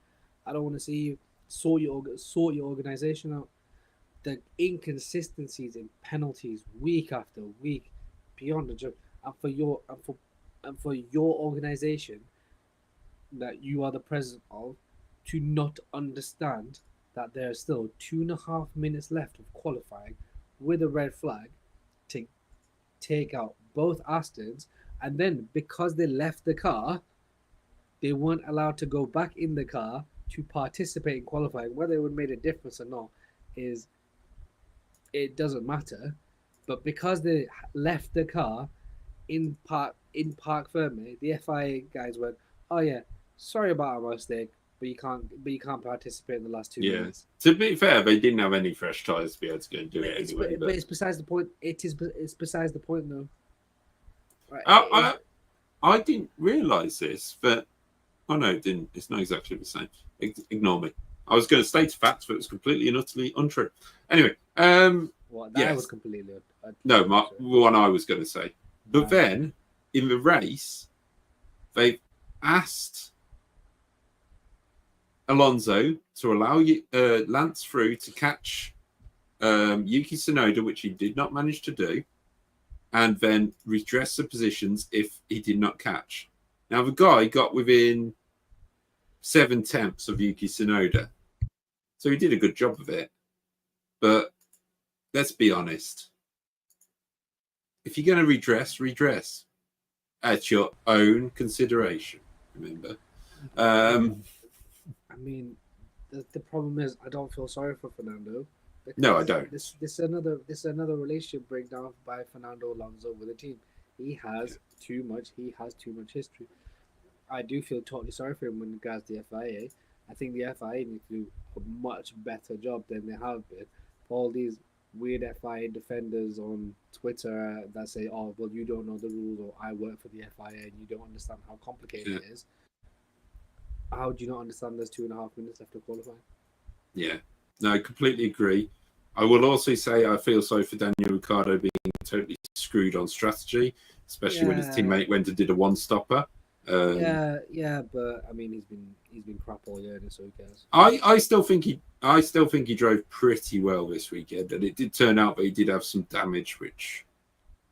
I don't want to see you sort your organization out. The inconsistencies in penalties week after week, beyond the joke, and for your organization that you are the president of, to not understand that there are still 2.5 minutes left of qualifying with a red flag to take out both Astons, and then because they left the car, they weren't allowed to go back in the car to participate in qualifying. Whether it would have made a difference or not is it doesn't matter. But because they left the car in Park Ferme, the FIA guys went, "Oh yeah, sorry about our mistake, but you can't participate in the last 2 minutes." To be fair, they didn't have any fresh tyres to be able to go and do it anyway. But it's besides the point. It's besides the point, though. Right. I didn't realise this, but no, it didn't. It's not exactly the same. Ignore me. I was going to state facts, but it was completely and utterly untrue. Anyway, that was completely no, one I was going to say. But then in the race, they asked Alonso to allow Lance through to catch Yuki Tsunoda, which he did not manage to do, and then redress the positions if he did not catch. Now, the guy got within 7/10 of Yuki Tsunoda, so he did a good job of it. But let's be honest. If you're going to redress at your own consideration, remember. I mean, the problem is I don't feel sorry for Fernando. No, I don't. This is another relationship breakdown by Fernando Alonso with the team. He has too much history. I do feel totally sorry for him when it comes to the FIA. I think the FIA need to do a much better job than they have been. For all these weird FIA defenders on Twitter that say, "Oh, well, you don't know the rules," or "I work for the FIA and you don't understand how complicated it is." How do you not understand there's 2.5 minutes left to qualify? Yeah, no, I completely agree. I will also say I feel sorry for Daniel Ricciardo being totally screwed on strategy, especially when his teammate went and did a one-stopper. But I mean, he's been crap all year, so who cares? I still think he drove pretty well this weekend, and it did turn out that he did have some damage, which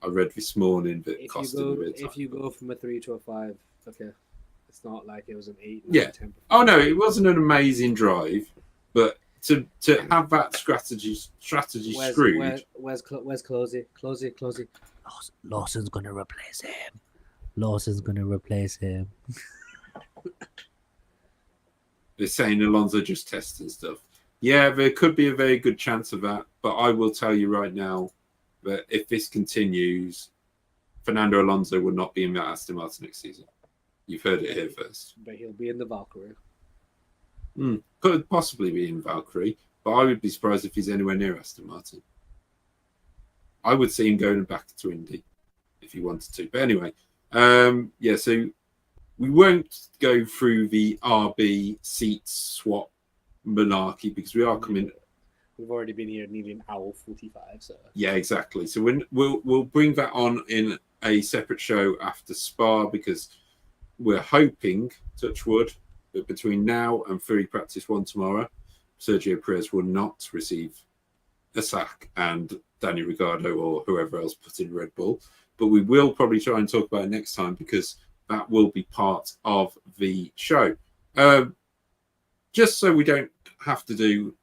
I read this morning that cost him a bit of time. If you go from a 3 to a 5, okay, it's not like it was an 8. 9, 10. Oh no, it wasn't an amazing drive, but to have that strategy screwed. Where's Closey? Closey. Lawson's gonna replace him. They're saying Alonso just testing stuff. Yeah, there could be a very good chance of that, but I will tell you right now that if this continues, Fernando Alonso will not be in that Aston Martin next season. You've heard it here first. But he'll be in the Valkyrie. Could possibly be in Valkyrie, but I would be surprised if he's anywhere near Aston Martin. I would see him going back to Indy if he wanted to. But anyway, so we won't go through the RB seat swap malarkey because we are coming. We've already been here nearly an hour 45. So yeah, exactly. So we'll bring that on in a separate show after Spa because we're hoping, touch wood, that between now and free practice 1 tomorrow, Sergio Perez will not receive a sack and Daniel Ricciardo or whoever else put in Red Bull. But we will probably try and talk about it next time because that will be part of the show. Just so we don't have to do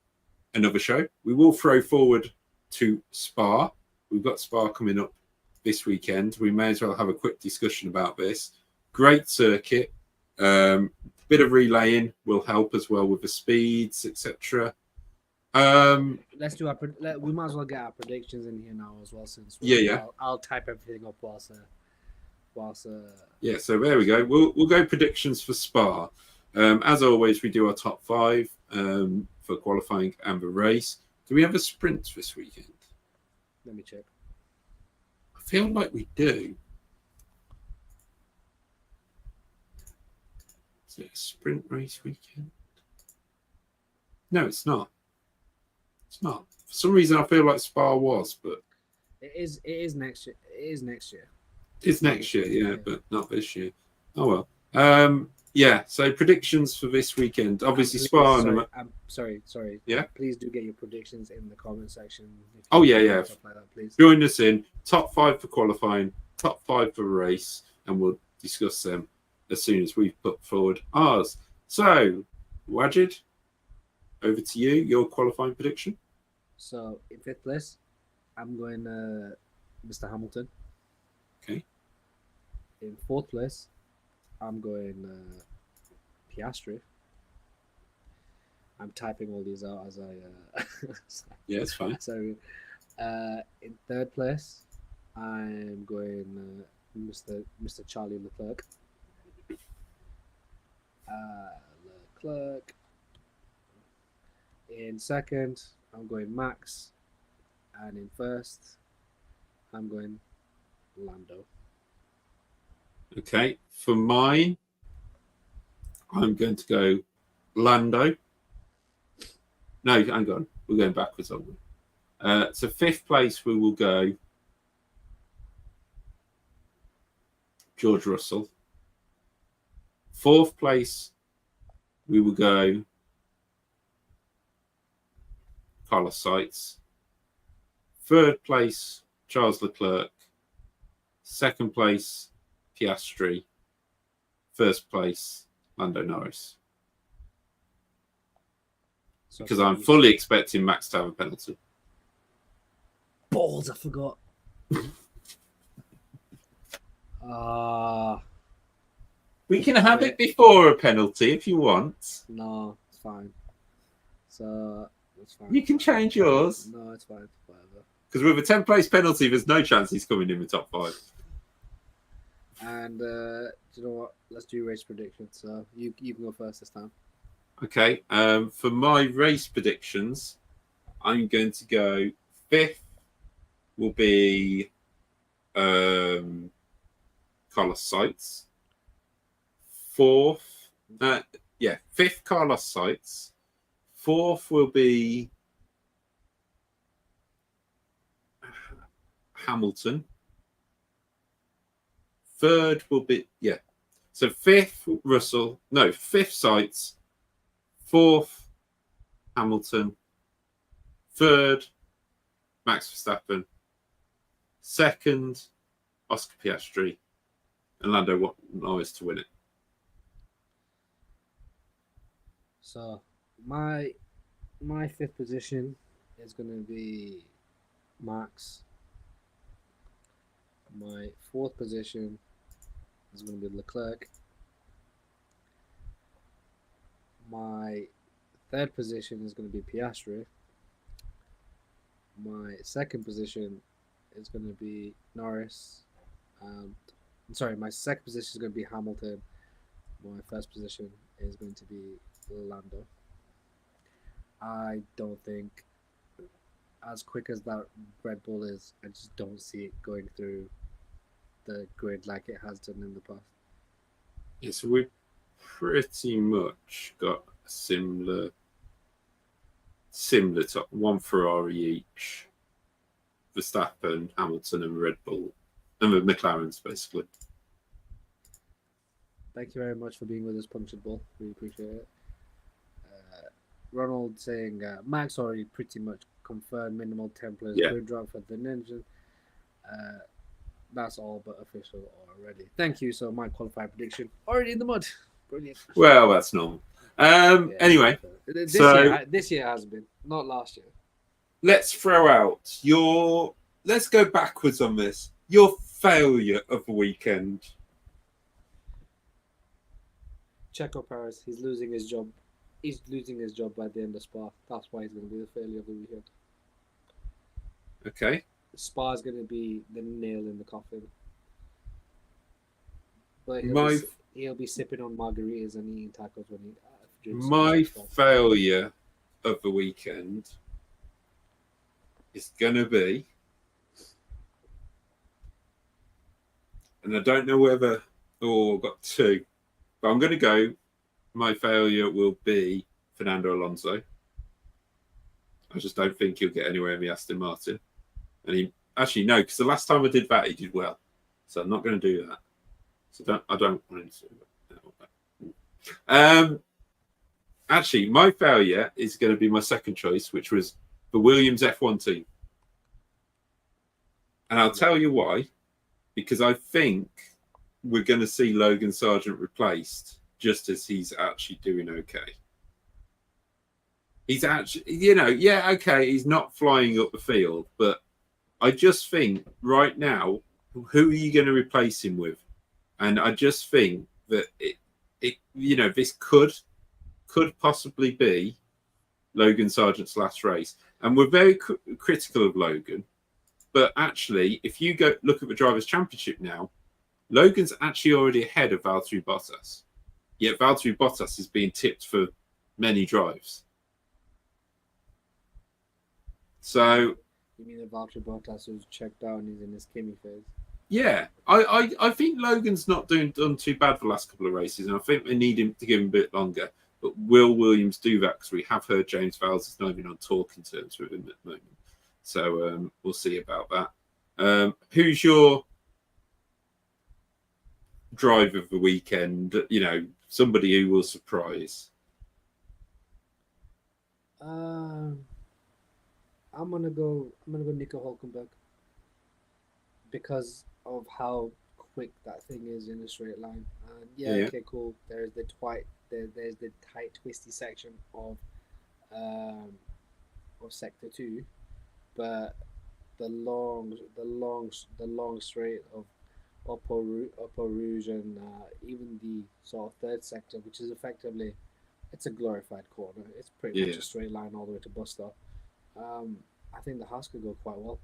another show, we will throw forward to Spa. We've got Spa coming up this weekend. We may as well have a quick discussion about this. Great circuit. Bit of relaying will help as well with the speeds, etc. Let's do we might as well get our predictions in here now as well, since I'll type everything up whilst yeah, so there we go. We'll go predictions for Spa. As always, we do our top 5 for qualifying and the race. Do we have a sprint this weekend? Let me check. I feel like we do. Is it a sprint race weekend? No, it's not. It's not. For some reason, I feel like Spa was, but It is. It is next year. It is next year. it's next year, yeah, but not this year. Oh well. Yeah. So predictions for this weekend. Obviously, Spa. Sorry. Yeah. Please do get your predictions in the comment section. Oh yeah. Stuff like that, please. Join us in top 5 for qualifying, top 5 for race, and we'll discuss them as soon as we've put forward ours. So, Wajid, over to you. Your qualifying prediction. So in 5th place, I'm going Mr. Hamilton. Okay. In 4th place, I'm going Piastri. I'm typing all these out as I. Yeah, it's fine. So, in 3rd place, I'm going Mr. Charlie Leclerc. In 2nd, I'm going Max, and in 1st, I'm going Lando. Okay, for mine, I'm going to go Lando. No, hang on. We're going backwards, aren't we? So 5th place, we will go George Russell. 4th place, we will go Carlos Sainz. 3rd place, Charles Leclerc. 2nd place, Piastri. 1st place, Lando Norris. Because I'm fully expecting Max to have a penalty. Balls, I forgot. We can have it before a penalty if you want. No, it's fine. So, it's fine. You can change yours. No, it's fine. Whatever. Because with a 10th place penalty, there's no chance he's coming in the top 5. And do you know what? Let's do race predictions. So you can go first this time. Okay. For my race predictions, I'm going to go 5th will be Carlos Sainz. 5th Carlos Sainz. 4th will be Hamilton. 3rd will be So 5th Russell, 5th Sainz. 4th Hamilton. 3rd Max Verstappen. 2nd Oscar Piastri, and Lando Norris to win it. So my 5th position is going to be Max. My 4th position is going to be Leclerc. My 3rd position is going to be Piastri. My 2nd position is going to be Norris. My 2nd position is going to be Hamilton. My 1st position is going to be Lando. I don't think, as quick as that Red Bull is, I just don't see it going through the grid like it has done in the past. Yeah, so we've pretty much got a similar top, one Ferrari each, Verstappen, Hamilton, and Red Bull, and the McLarens basically. Thank you very much for being with us, Punctured Ball. Really appreciate it. Ronald saying Max already pretty much confirmed minimal templates good drop for the Ninja. That's all but official already. Thank you. So my qualified prediction already in the mud. Brilliant. Well, that's normal. Anyway, this year has been, not last year. Let's throw out let's go backwards on this. Your failure of the weekend. Checo Perez, he's losing his job. He's losing his job by the end of Spa. That's why he's going to be the failure of the weekend. Okay. Spa is going to be the nail in the coffin. But he'll be sipping on margaritas and eating tacos when he drinks. My failure of the weekend is going to be, and I don't know whether, I've got 2, but I'm going to go. My failure will be Fernando Alonso. I just don't think he'll get anywhere in the Aston Martin. And he actually no, because the last time I did that, he did well. So I'm not going to do that. So I don't want him to do that. Actually, my failure is going to be my second choice, which was the Williams F1 team. And I'll tell you why. Because I think we're going to see Logan Sargent replaced just as he's actually doing okay. He's actually, okay, he's not flying up the field, but I just think right now, who are you going to replace him with? And I just think that this could possibly be Logan Sargent's last race. And we're very critical of Logan. But actually, if you go look at the Drivers' Championship now, Logan's actually already ahead of Valtteri Bottas. Yet Valtteri Bottas is being tipped for many drives. So, you mean the Valtteri Bottas who's checked out and he's in his Kimi phase? Yeah, I think Logan's not done too bad for the last couple of races, and I think they need him to give him a bit longer. But will Williams do that? Because we have heard James Vowles is not even on talking terms with him at the moment. So we'll see about that. Who's your driver of the weekend? Somebody who will surprise. I'm gonna go Nico Hulkenberg because of how quick that thing is in a straight line. And okay, cool. There's the tight twisty section of sector 2, but the long straight of Upper Rouge and even the sort of third sector, which is effectively, it's a glorified corner. It's pretty much a straight line all the way to bus stop. I think the Haas could go quite well.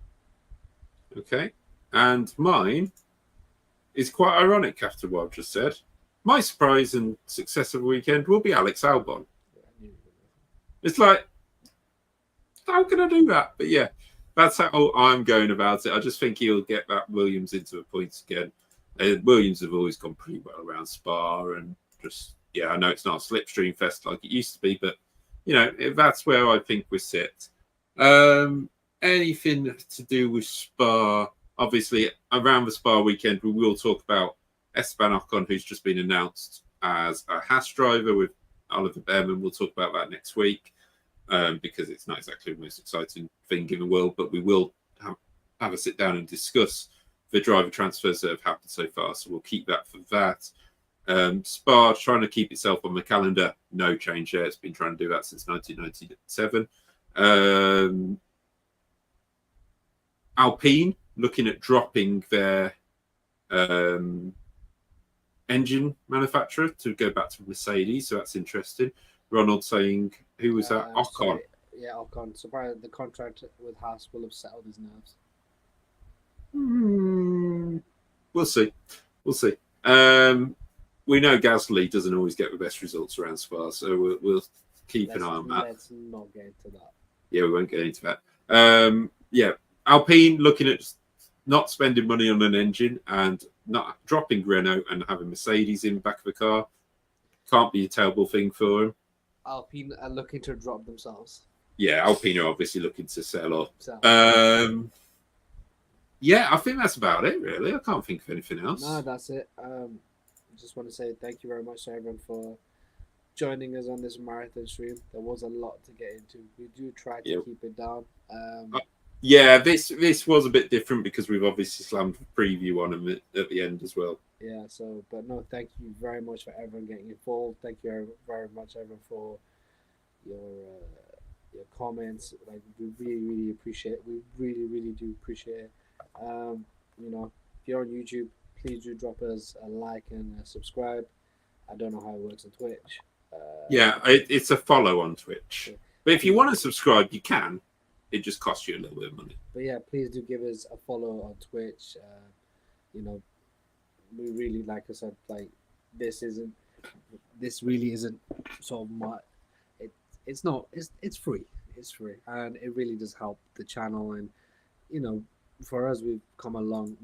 Okay. And mine is quite ironic after what I've just said. My surprise and success of the weekend will be Alex Albon. It's like, how can I do that? But yeah, that's how I'm going about it. I just think he'll get that Williams into the points again. Williams have always gone pretty well around Spa, and just, I know it's not a slipstream fest like it used to be, but, that's where I think we sit. Anything to do with Spa, obviously around the Spa weekend, we will talk about Esteban Ocon, who's just been announced as a Haas driver with Oliver Behrman. We'll talk about that next week because it's not exactly the most exciting thing in the world, but we will have a sit down and discuss the driver transfers that have happened so far. So we'll keep that for that. Spa trying to keep itself on the calendar. No change there. It's been trying to do that since 1997. Alpine looking at dropping their engine manufacturer to go back to Mercedes, so that's interesting. Ronald saying, who was that? Ocon. Yeah, Ocon. So probably the contract with Haas will have settled his nerves. We'll see. We know Gasly doesn't always get the best results around Spa, so we'll keep an eye on that. Let's not get into that. Yeah, we won't get into that. Alpine looking at not spending money on an engine and not dropping Renault and having Mercedes in the back of the car. Can't be a terrible thing for them. Alpine are looking to drop themselves. Yeah, Alpine are obviously looking to sell off. I think that's about it, really. I can't think of anything else. No, that's it. I just want to say thank you very much to everyone for joining us on this marathon stream. There was a lot to get into. We do try to keep it down. This was a bit different because we've obviously slammed the preview on them at the end as well. Yeah, but no, thank you very much for everyone getting involved. Thank you very much, everyone, for your comments. Like, we really appreciate it. We really do appreciate it. If you're on YouTube, please do drop us a like and a subscribe. I don't know how it works on Twitch. It's a follow on Twitch. Yeah. But if you want to subscribe, you can. It just costs you a little bit of money. But yeah, please do give us a follow on Twitch. We really, like I said, like this really isn't sort of my. It's free. It's free, and it really does help the channel. And for us, we've come a long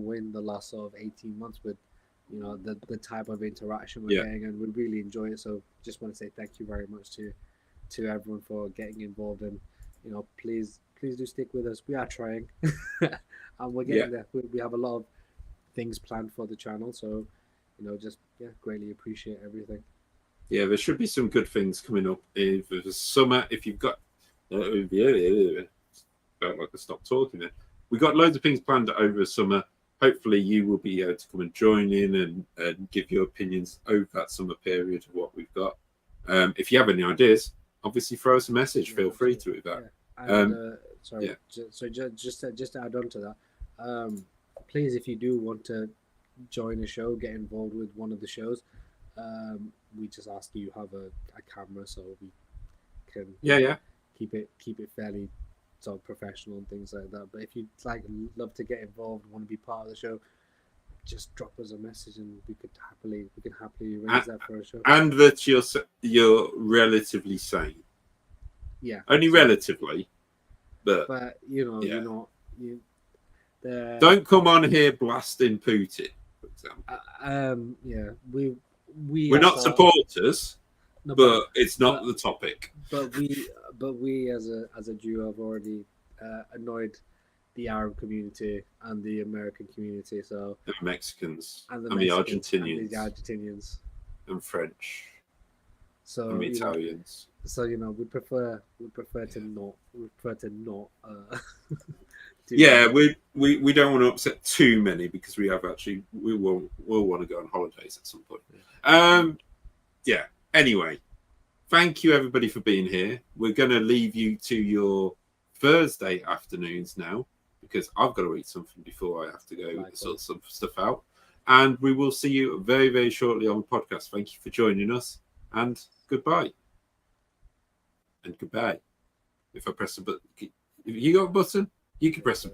way in the last sort of 18 months with the type of interaction we're getting, and we really enjoy it. So just want to say thank you very much to everyone for getting involved and please do stick with us. We are trying, and we're getting there. We have a lot of things planned for the channel, so just greatly appreciate everything. Yeah, there should be some good things coming up in the summer. If you've got, felt like I stopped talking there. We got loads of things planned over the summer. Hopefully, you will be able to come and join in and give your opinions over that summer period of what we've got. If you have any ideas, obviously throw us a message. Feel free to do that. Just to add on to that, please, if you do want to join a show, get involved with one of the shows, we just ask you have a camera so we can keep it fairly sort of professional and things like that. But if you'd love to get involved, want to be part of the show, just drop us a message and we can happily arrange that for a show. And that you're relatively sane. Yeah. Only relatively, but you're not. Don't come on here blasting Putin, for example. We're not supporters, but it's not the topic. But we as a duo have already annoyed the Arab community and the American community, so the Mexicans and the Argentinians and French, so and the Italians. So we prefer to not. We don't want to upset too many because we'll want to go on holidays at some point. Anyway, thank you everybody for being here. We're going to leave you to your Thursday afternoons now because I've got to eat something before I have to go sort some stuff out. And we will see you very, very shortly on the podcast. Thank you for joining us, and goodbye. And goodbye. If I press the button, if you got a button, you can press the